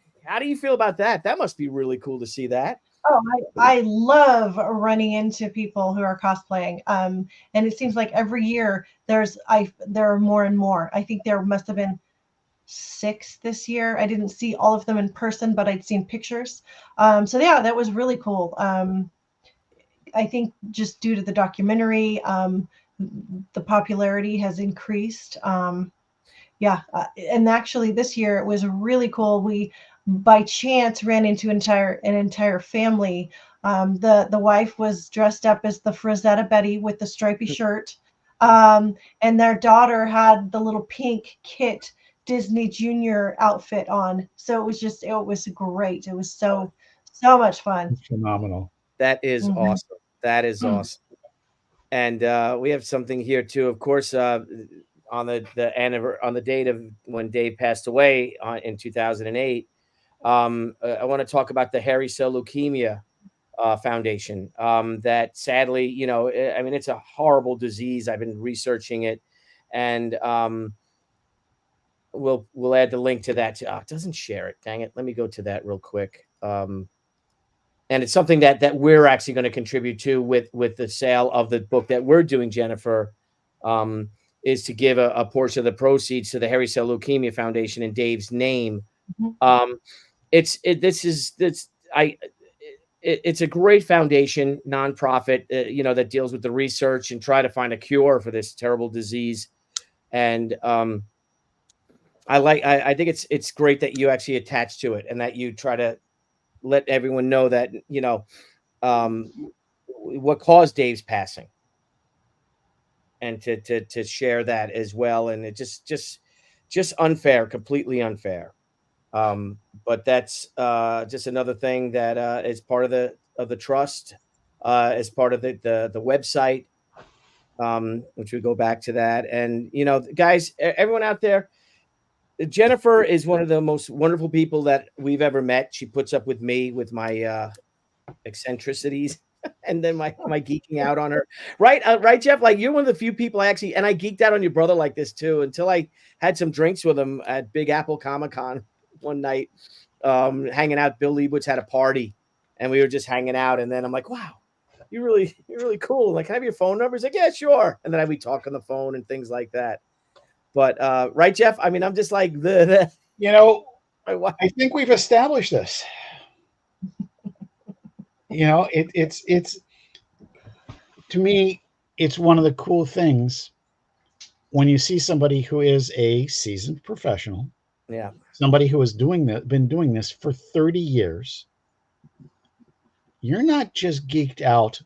you feel about that? That must be really cool to see that. Oh, I love running into people who are cosplaying. And it seems like every year there are more and more. I think there must have been 6 this year. I didn't see all of them in person, but I'd seen pictures. So yeah, that was really cool. I think just due to the documentary, the popularity has increased. And actually this year it was really cool. We by chance ran into an entire family. The wife was dressed up as the Frazetta Betty with the stripy shirt, and their daughter had the little pink Kit Disney Junior outfit on. So it was great. It was so much fun. It's phenomenal. That is awesome. That is awesome. And we have something here too, of course, on the date of when Dave passed away in 2008. I want to talk about the Hairy Cell Leukemia Foundation. That sadly, it's a horrible disease. I've been researching it, and we'll add the link to that. It doesn't share it. Dang it! Let me go to that real quick. And it's something that we're actually going to contribute to with the sale of the book that we're doing, Jennifer. is to give a portion of the proceeds to the Hairy Cell Leukemia Foundation in Dave's name. Mm-hmm. It's a great foundation, nonprofit, that deals with the research and try to find a cure for this terrible disease. And I think it's great that you actually attach to it and that you try to let everyone know that, what caused Dave's passing, and to share that as well. And it just unfair, completely unfair. But that's just another thing that is part of the trust, as part of the website, which we go back to that. And guys, everyone out there, Jennifer is one of the most wonderful people that we've ever met. She puts up with me with my eccentricities and then my geeking out on her. Right, Jeff? Like, you're one of the few people I geeked out on your brother like this too, until I had some drinks with him at Big Apple Comic-Con one night, hanging out. Bill Leibowitz had a party and we were just hanging out, and then I'm like, wow, you're really cool. Like, can I have your phone number? He's like, yeah, sure. And then we talk on the phone and things like that. But right, Jeff? I mean, I'm just like I think we've established this. It's to me, it's one of the cool things when you see somebody who is a seasoned professional. Yeah. Somebody who has been doing this for 30 years. You're not just geeked out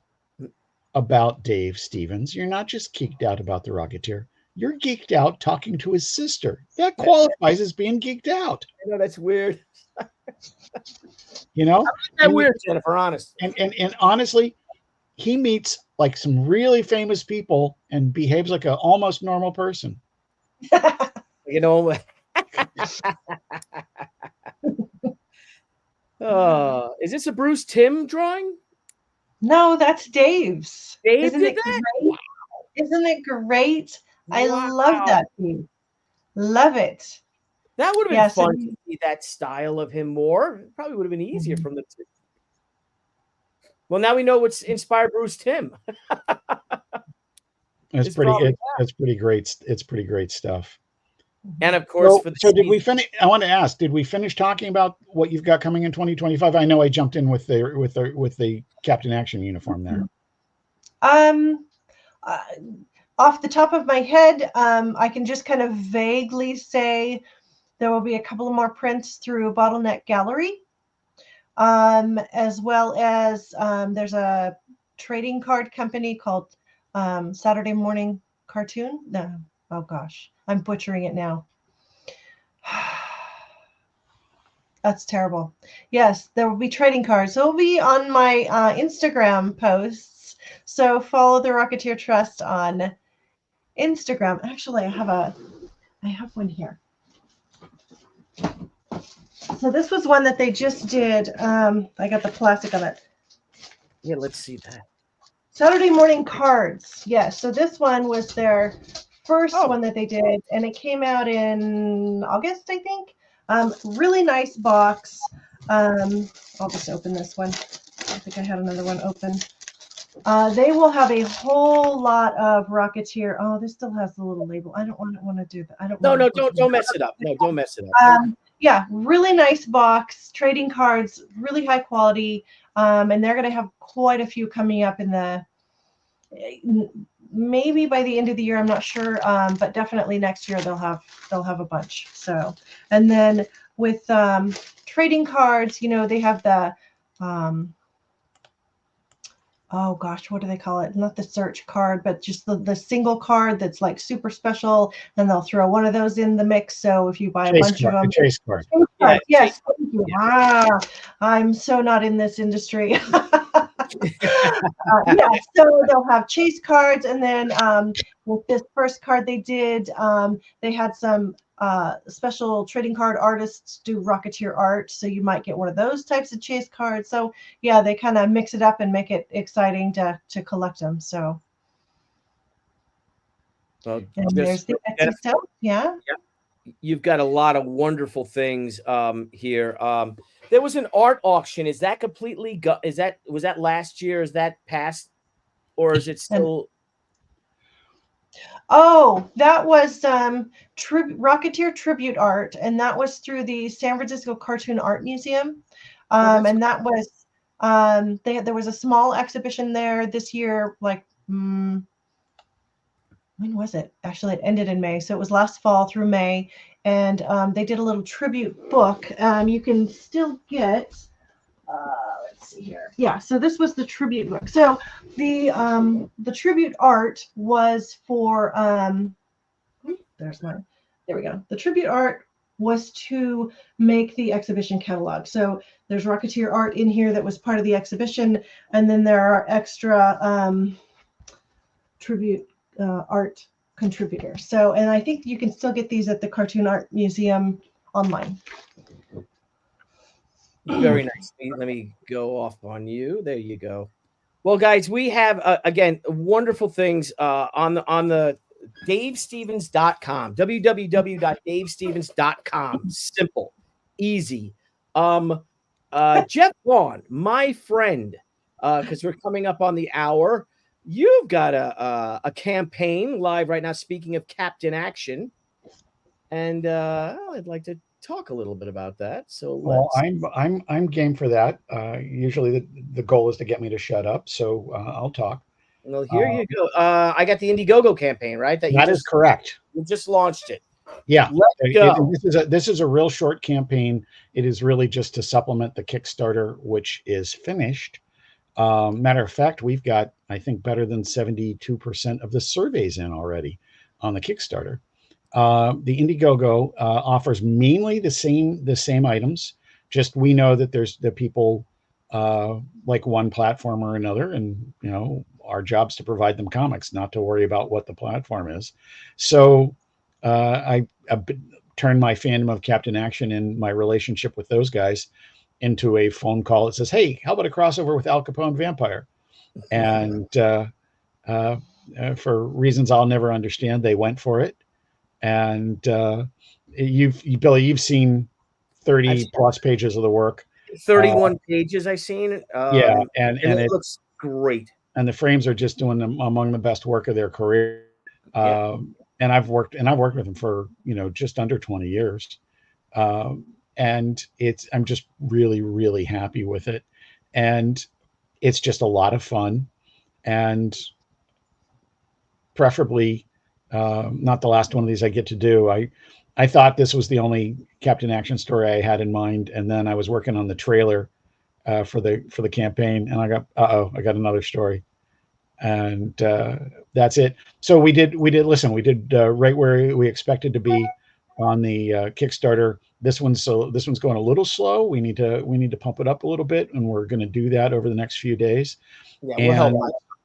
about Dave Stevens. You're not just geeked out about the Rocketeer. You're geeked out talking to his sister. That qualifies as being geeked out. I know, that's weird. That's weird, Jennifer, honest. And honestly, he meets like some really famous people and behaves like an almost normal person. Is this a Bruce Timm drawing? No, that's Dave's. Dave Isn't did it that? great? Wow. Isn't it great? I Wow. love that theme. Love it. That would have been fun to see that style of him more. It probably would have been easier from the two. Well, now we know what's inspired Bruce Timm. It's pretty great. It's pretty great stuff. And of course, did we finish? I want to ask: did we finish talking about what you've got coming in 2025? I know I jumped in with the Captain Action uniform there. Off the top of my head, I can just kind of vaguely say there will be a couple of more prints through Bottleneck Gallery, as well as there's a trading card company called Saturday Morning Cartoon. No, oh gosh, I'm butchering it now. That's terrible. Yes, there will be trading cards. It will be on my Instagram posts. So follow the Rocketeer Trust on Instagram. Actually, I have one here. So this was one that they just did. I got the plastic on it. Yeah, let's see that. Saturday Morning Cards. Yes. So this one was their first one that they did, and it came out in August, I think. Really nice box. I'll just open this one. I think I had another one open. They will have a whole lot of Rocketeer. Oh, this still has the little label. I don't want to do that. I don't. No, don't mess it up. No, don't mess it up. Yeah, really nice box. Trading cards, really high quality. And they're going to have quite a few coming up in the maybe by the end of the year. I'm not sure, but definitely next year they'll have a bunch. So, and then with trading cards, they have the oh gosh, what do they call it? Not the search card, but just the single card that's like super special. And they'll throw one of those in the mix. So if you buy a bunch of them, the chase card. Yes. I'm so not in this industry. So they'll have chase cards, and then with this first card they did, they had some special trading card artists do Rocketeer art, so you might get one of those types of chase cards. So yeah, they kind of mix it up and make it exciting to collect them. So and there's the Etsy stuff. Yeah. You've got a lot of wonderful things here. There was an art auction. Is that completely was that last year? Is that past, or is it still? Oh, that was Rocketeer tribute art, and that was through the San Francisco Cartoon Art Museum. And that was there was a small exhibition there this year, like when was it? Actually, it ended in May, so it was last fall through May, and they did a little tribute book. You can still get. Let's see here. Yeah, so this was the tribute book. So the tribute art was for there we go. The tribute art was to make the exhibition catalog. So there's Rocketeer art in here that was part of the exhibition, and then there are extra tribute art contributors. So, and I think you can still get these at the Cartoon Art Museum online. Very nice. Let me go off on you. There you go. Well, guys, we have again wonderful things on the davestevens.com, www.davestevens.com. Simple, easy. Jeff Vaughn, my friend, because we're coming up on the hour. You've got a campaign live right now. Speaking of Captain Action, and I'd like to talk a little bit about that. So I'm game for that. Usually the goal is to get me to shut up, so I'll talk. Well, here you go. I got the Indiegogo campaign, right? That is correct. You just launched it. Yeah. Let's go. This is a real short campaign. It is really just to supplement the Kickstarter, which is finished. Matter of fact, we've got, I think, better than 72% of the surveys in already on the Kickstarter. The Indiegogo offers mainly the same items. Just we know that there's the people like one platform or another, and our job's to provide them comics, not to worry about what the platform is. So I turned my fandom of Captain Action and my relationship with those guys into a phone call that says, "Hey, how about a crossover with Al Capone Vampire?" And for reasons I'll never understand, they went for it. And Billy, you've seen 30 plus pages of the work. 31 pages I've seen. Yeah, and it looks great. And the frames are just doing them among the best work of their career. And I've worked with them for just under 20 years. And I'm just really, really happy with it. And it's just a lot of fun, and preferably not the last one of these I get to do. I thought this was the only Captain Action story I had in mind, and then I was working on the trailer for the campaign, and I got another story, and that's it. So we did right where we expected to be on the Kickstarter. This one's going a little slow. We need to pump it up a little bit, and we're going to do that over the next few days. Yeah,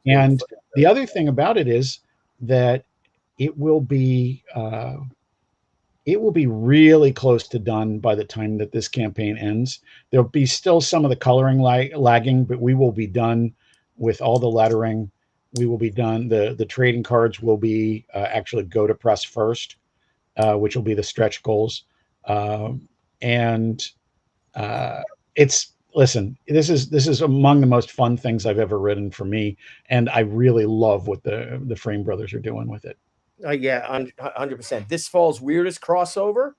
and the other thing about it is that it will be really close to done by the time that this campaign ends. There'll be still some of the coloring lagging, but we will be done with all the lettering. We will be done. The trading cards will be actually go to press first, which will be the stretch goals. This is among the most fun things I've ever written for me, and I really love what the Frame Brothers are doing with it. Yeah, 100%. This fall's weirdest crossover.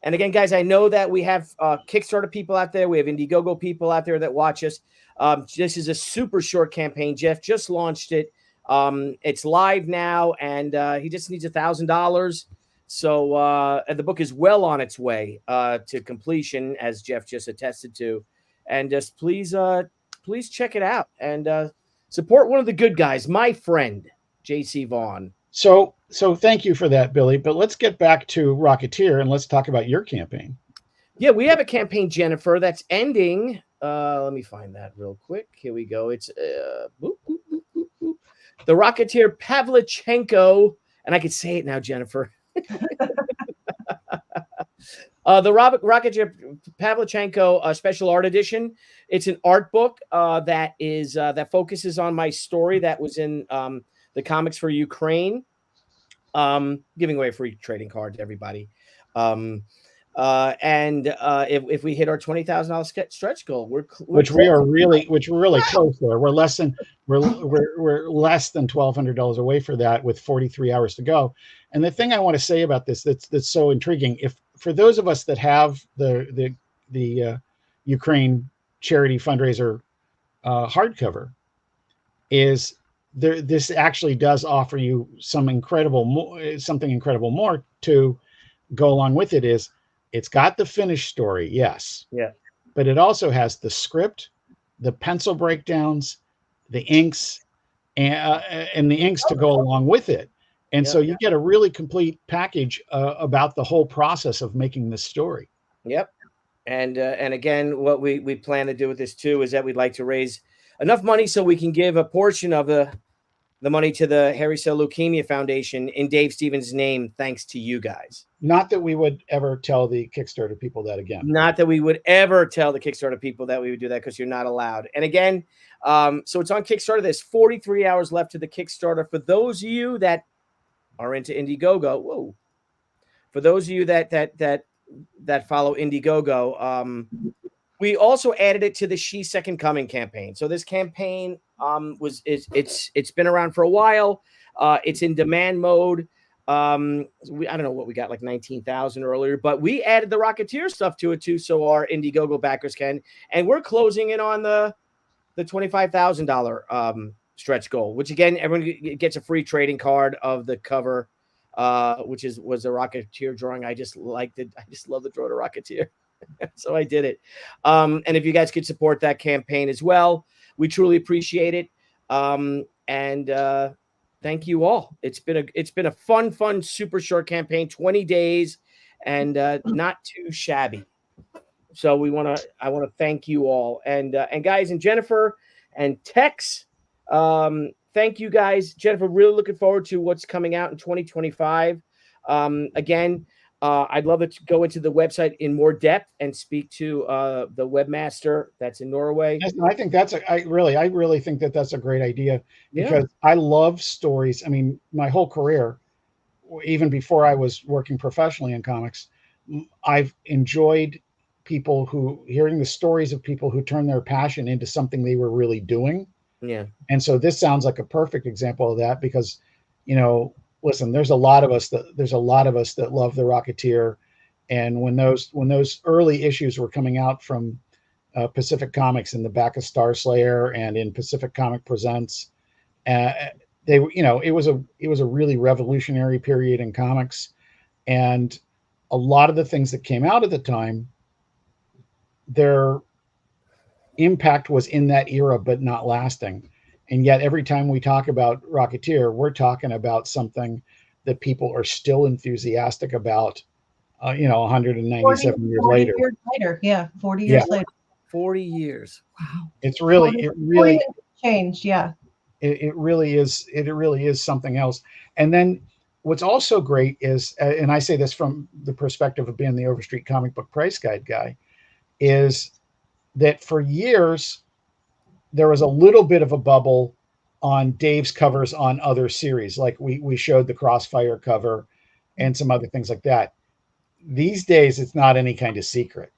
And again, guys, I know that we have Kickstarter people out there. We have Indiegogo people out there that watch us. This is a super short campaign. Jeff just launched it. It's live now, and he just needs $1,000. So and the book is well on its way to completion, as Jeff just attested to. And just please check it out and support one of the good guys, my friend, J.C. Vaughn. So thank you for that, Billy. But let's get back to Rocketeer and let's talk about your campaign. Yeah, we have a campaign, Jennifer, that's ending. Let me find that real quick. Here we go. It's the Rocketeer Pavlichenko, and I can say it now, Jennifer. The Rocketeer Pavlichenko special art edition. It's an art book that focuses on my story that was in the Comics for Ukraine. Giving away free trading cards to everybody. And if we hit our $20,000 stretch goal, which we're really close there. We're less than $1,200 away for that, with 43 hours to go. And the thing I want to say about this that's so intriguing, if for those of us that have the Ukraine charity fundraiser hardcover, is there, this actually does offer you something incredible more to go along with it. Is it's got the finished story, yes, yeah, but it also has the script, the pencil breakdowns, the inks, and the inks to go along with it. And so you get a really complete package about the whole process of making this story. Yep. And again, what we plan to do with this too is that we'd like to raise enough money so we can give a portion of the money to the Hairy Cell Leukemia Foundation in Dave Stevens' name, thanks to you guys. Not that we would ever tell the Kickstarter people that again. Not that we would ever tell the Kickstarter people that we would do that, because you're not allowed. And again, so it's on Kickstarter. There's 43 hours left to the Kickstarter. For those of you that are into Indiegogo, for those of you that follow Indiegogo, we also added it to the She's Second Coming campaign. So this campaign it's been around for a while. It's in demand mode. I don't know what we got, like 19,000 earlier, but we added the Rocketeer stuff to it too, so our Indiegogo backers can. And we're closing in on the $25,000 stretch goal, which again, everyone gets a free trading card of the cover, which was a Rocketeer drawing. I just liked it. I just love the draw to Rocketeer. So I did it. And if you guys could support that campaign as well, we truly appreciate it. And thank you all. It's been a fun, super short campaign, 20 days, and not too shabby. So I want to thank you all. And guys, and Jennifer and Tex, thank you guys. Jennifer, really looking forward to what's coming out in 2025. Again, I'd love to go into the website in more depth and speak to the webmaster that's in Norway. I think I really think that's a great idea, because I love stories. I mean, my whole career, even before I was working professionally in comics, I've enjoyed hearing the stories of people who turn their passion into something they were really doing. Yeah. And so this sounds like a perfect example of that, because, listen, there's a lot of us that love the Rocketeer. And when those early issues were coming out from Pacific Comics in the back of Star Slayer and in Pacific Comic Presents, it was a really revolutionary period in comics. And a lot of the things that came out at the time, their impact was in that era, but not lasting. And yet every time we talk about Rocketeer, we're talking about something that people are still enthusiastic about, 197 years later. 40 years later. 40 years. Wow. It really changed. Yeah. It really is something else. And then what's also great is, and I say this from the perspective of being the Overstreet Comic Book Price Guide guy, is that for years, there was a little bit of a bubble on Dave's covers on other series. Like we showed the Crossfire cover and some other things like that. These days, it's not any kind of secret.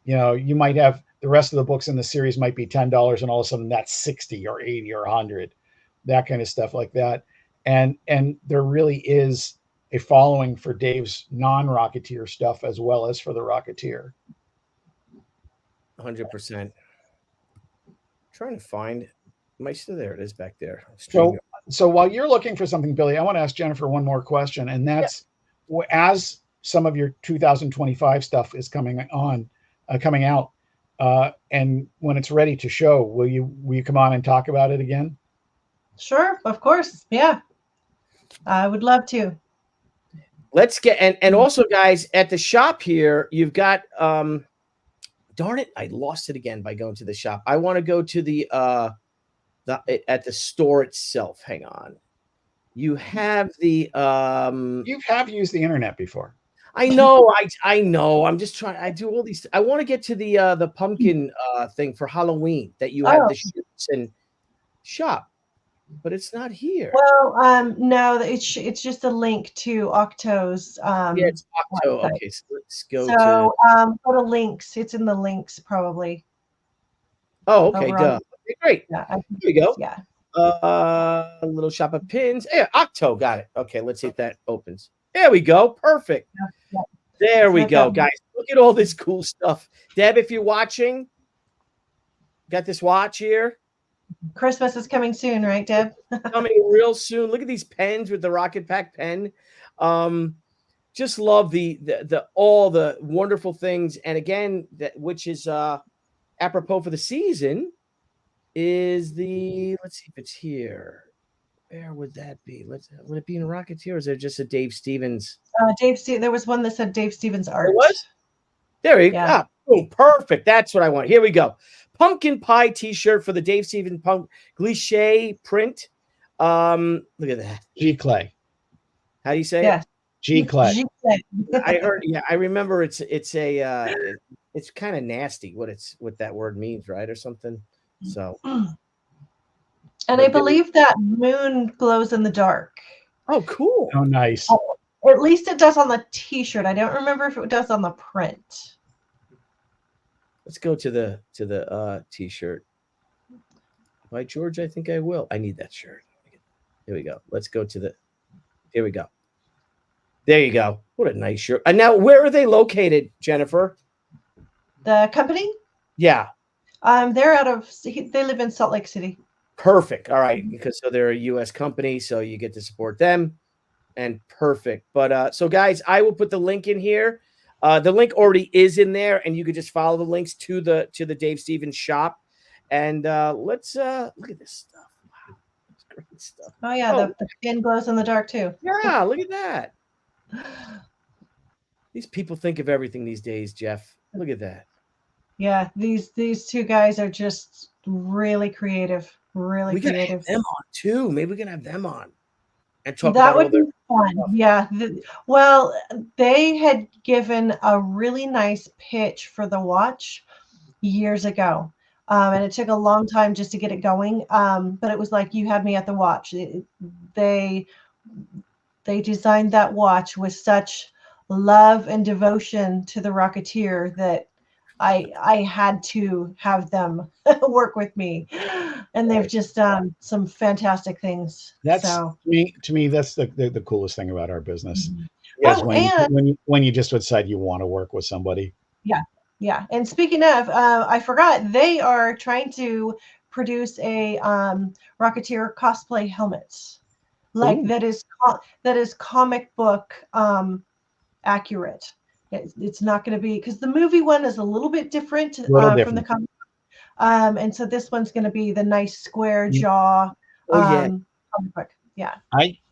You might have the rest of the books in the series might be $10, and all of a sudden that's 60 or 80 or 100, that kind of stuff like that. And there really is a following for Dave's non-Rocketeer stuff as well as for the Rocketeer. 100%. Trying to find there it is back there. So while you're looking for something, Billy, I want to ask Jennifer one more question, and that's as some of your 2025 stuff is coming out, and when it's ready to show, will you come on and talk about it again? Sure, of course. Yeah, I would love to. Let's get and also, guys, at the shop here, you've got darn it, I lost it again by going to the shop. I want to go to the at the store itself. Hang on. You have the you have used the internet before. I know. I know. I'm just trying. I do all these. I want to get to the pumpkin thing for Halloween that you have the shirts and shop. but it's not here. Well, no, it's just a link to Octo's. Yeah, it's Octo. website. Okay, so let's go So go to links. It's in the links probably. Oh, okay, over duh. on- Okay, great. Yeah, I think Here we go. yeah. A little shop of pins. Yeah, Octo, got it. Okay, let's see if that opens. There we go. Perfect. Yeah. There we Look go, up. guys. Look at all this cool stuff. Deb, if you're watching, got this watch here. Christmas is coming soon, right, Deb? Coming real soon. Look at these pens with the Rocket Pack pen. Just love the all the wonderful things. And again, that which is apropos for the season is the, let's see if it's here. Where would that be? Would it be in Rocketeer or is there just a Dave Stevens? There was one that said Dave Stevens art. It was? There you Yeah. go. Oh, perfect. That's what I want. Here we go. Pumpkin pie t-shirt for the Dave Stevens Glissé print. Look at that. G Clay. How do you say Yeah. it? G Clay. I heard. Yeah, I remember. It's kind of nasty what that word means, right, or something. So. And I believe that moon glows in the dark. Oh, cool. Oh, nice. At least it does on the t-shirt. I don't remember if it does on the print. Let's go to the t-shirt. By George, I think I will. I need that shirt. Here we go. Let's go to the. Here we go. There you go. What a nice shirt. And now, where are they located, Jennifer? The company? Yeah. They live in Salt Lake City. Perfect. All right, because so they're a U.S. company, so you get to support them, and perfect. But so guys, I will put the link in here. The link already is in there, and you could just follow the links to the Dave Stevens shop. And let's look at this stuff. Wow, that's great stuff. Oh yeah, the pin glows in the dark too. Yeah, look at that. These people think of everything these days, Jeff. Look at that. Yeah, these two guys are just really creative. Really creative. Have them on too. Maybe we can have them on and talk that about would all their be fun. stuff. Yeah. Well, they had given a really nice pitch for the watch years ago. And it took a long time just to get it going. But it was like you had me at the watch. They designed that watch with such love and devotion to the Rocketeer that I had to have them work with me, and they've just done some fantastic things. That's so. to me that's the coolest thing about our business. Mm-hmm. Yes, when you just decide you want to work with somebody. Yeah. And speaking of, I forgot, they are trying to produce a Rocketeer cosplay helmet, like Ooh. that is comic book accurate. It's not going to be, because the movie one is a little bit different, from the comic. And so this one's going to be the nice square jaw. Comic book. Yeah.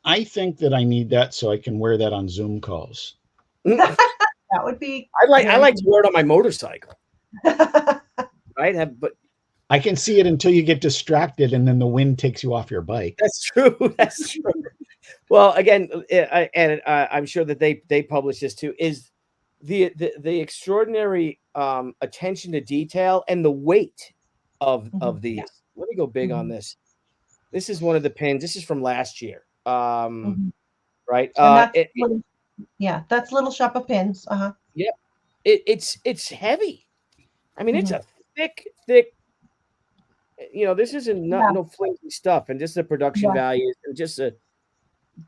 I think that I need that so I can wear that on Zoom calls. That would be. I like to wear it on my motorcycle. Right, but I can see it until you get distracted, and then the wind takes you off your bike. That's true. That's true. Well, again, I'm sure that they publish this too. Is the extraordinary attention to detail and the weight of these. Yeah. Let me go big on this. This is one of the pins. This is from last year. Right. That's Little Shop of Pins. Yep. It's heavy. I mean, it's a thick. This isn't no flimsy stuff, and just the production values, and just a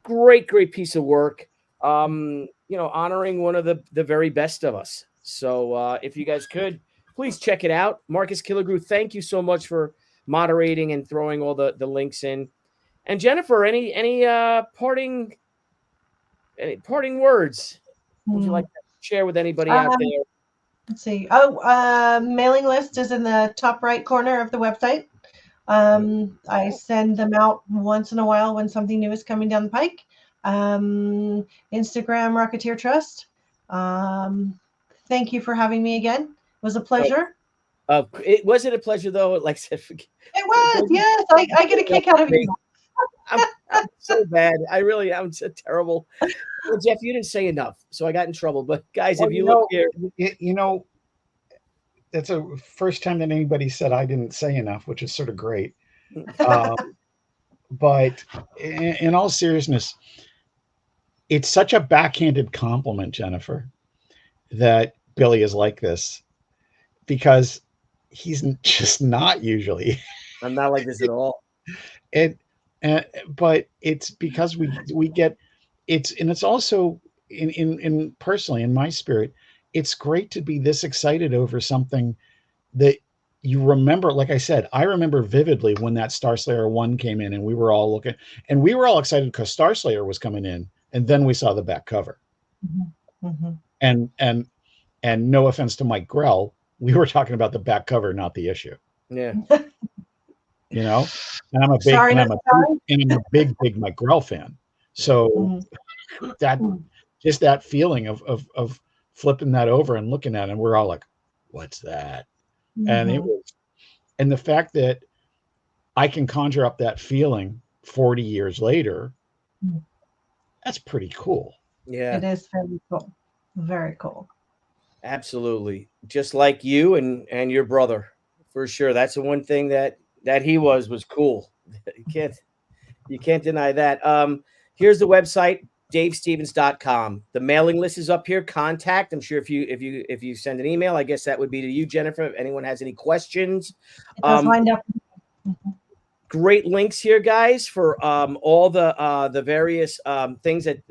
great piece of work. Honoring one of the very best of us. So if you guys could, please check it out. Marcus Killigrew, thank you so much for moderating and throwing all the links in. And Jennifer, any parting words would you like to share with anybody out there? Let's see. Mailing list is in the top right corner of the website. I send them out once in a while when something new is coming down the pike. Instagram Rocketeer Trust. Thank you for having me again. It was a pleasure. Was it a pleasure though? Like I said, it was. Yes, I get a kick out of it. I'm so bad. I'm so terrible. Well, Jeff, you didn't say enough, so I got in trouble. But guys, if you look here, that's the first time that anybody said I didn't say enough, which is sort of great. but in all seriousness, it's such a backhanded compliment, Jennifer, that Billy is like this, because he's just not usually. I'm not like this at all. But it's because we get and it's also in personally, in my spirit, it's great to be this excited over something that you remember. Like I said, I remember vividly when that Star Slayer 1 came in, and we were all looking, and we were all excited because Star Slayer was coming in, and then we saw the back cover. And no offense to Mike Grell, we were talking about the back cover, not the issue. Yeah. And I'm a big Mike Grell fan. So that feeling of flipping that over and looking at it, and we're all like, what's that? And and the fact that I can conjure up that feeling 40 years later, that's pretty cool. Yeah. It is very cool. Very cool. Absolutely. Just like you and your brother, for sure. That's the one thing that he was cool. You can't deny that. Here's the website, davestevens.com. The mailing list is up here. Contact. I'm sure if you send an email, I guess that would be to you, Jennifer. If anyone has any questions. It does wind up. Great links here, guys, for all the various things that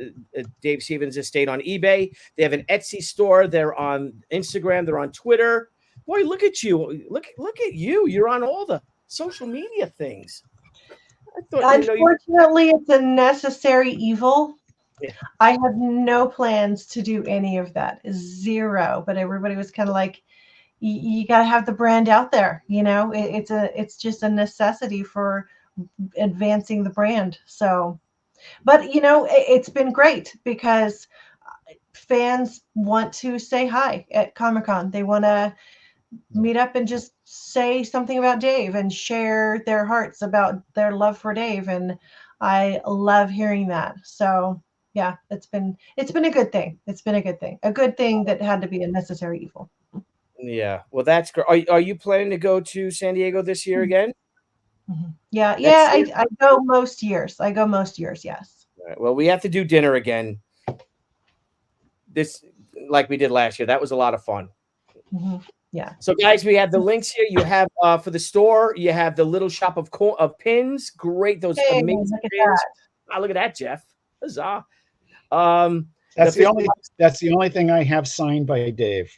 Dave Stevens Estate on eBay. They have an Etsy store. They're on Instagram. They're on Twitter. Boy, look at you! Look at you! You're on all the social media things. Unfortunately, it's a necessary evil. Yeah. I have no plans to do any of that. Zero. But everybody was kind of like, you got to have the brand out there. It's just a necessity for advancing the brand. So, but it's been great because fans want to say hi at Comic-Con. They want to meet up and just say something about Dave and share their hearts about their love for Dave. And I love hearing that. So yeah, it's been a good thing. It's been a good thing. A good thing that had to be a necessary evil. Yeah. Well, that's great. Are you planning to go to San Diego this year again? Yeah. I go most years. Yes. All right. Well, we have to do dinner again. This, like we did last year. That was a lot of fun. Yeah. So, guys, we have the links here. You have for the store. You have the little shop of pins. Great, those amazing pins. Look at that, Jeff. Huzzah! That's the only thing I have signed by Dave.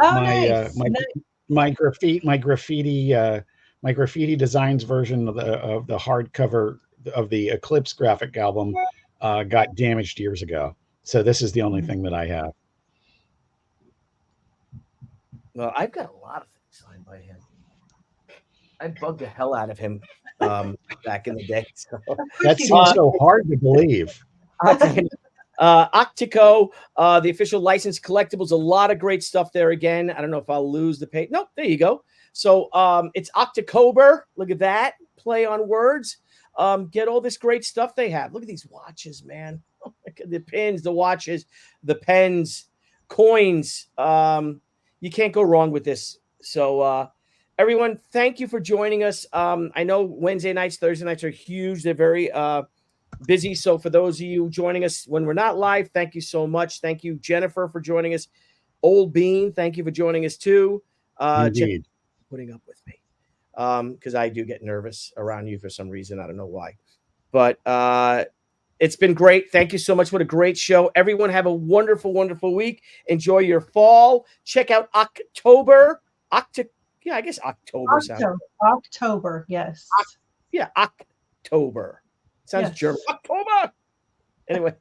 Oh, nice. My graffiti designs version of the hardcover of the Eclipse graphic album got damaged years ago. So this is the only thing that I have. Well, I've got a lot of things signed by him. I bugged the hell out of him back in the day. So. That seems so hard to believe. Octico, the official licensed collectibles, a lot of great stuff there again. I don't know if I'll lose the page. Nope, there you go. So it's October. Look at that. Play on words. Get all this great stuff they have. Look at these watches, man. Oh my God, the pins, the watches, the pens, coins. You can't go wrong with this. So everyone, thank you for joining us. I know Wednesday nights, Thursday nights are huge. They're very busy. So for those of you joining us when we're not live, thank you so much. Thank you, Jennifer, for joining us. Old Bean, thank you for joining us too. Indeed. Putting up with me because I do get nervous around you for some reason. I don't know why. But it's been great. Thank you so much. What a great show. Everyone have a wonderful, wonderful week. Enjoy your fall. Check out October. I guess October sounds good. October, yes. October. Sounds German. October. Anyway,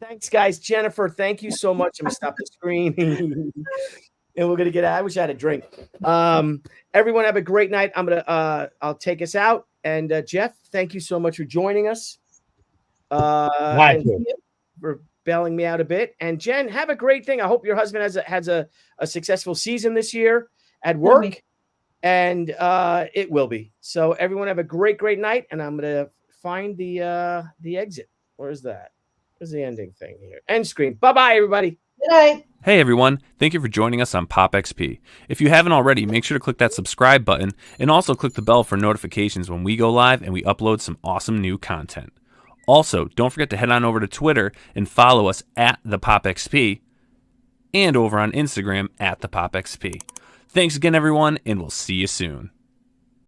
thanks, guys. Jennifer, thank you so much. I'm going to stop the screen. And we're going to get out. I wish I had a drink. Everyone have a great night. I'll take us out. And Jeff, thank you so much for joining us. Thank you for bailing me out a bit. And Jen, have a great thing. I hope your husband has a successful season this year at work. And it will be. So everyone have a great, great night. And I'm going to find the exit. Where's that? Where's the ending thing here? End screen. Bye-bye, everybody. Good night. Hey everyone, thank you for joining us on POPXP. If you haven't already, make sure to click that subscribe button and also click the bell for notifications when we go live and we upload some awesome new content. Also, don't forget to head on over to Twitter and follow us at the POPXP and over on Instagram at the POPXP. Thanks again everyone, and we'll see you soon.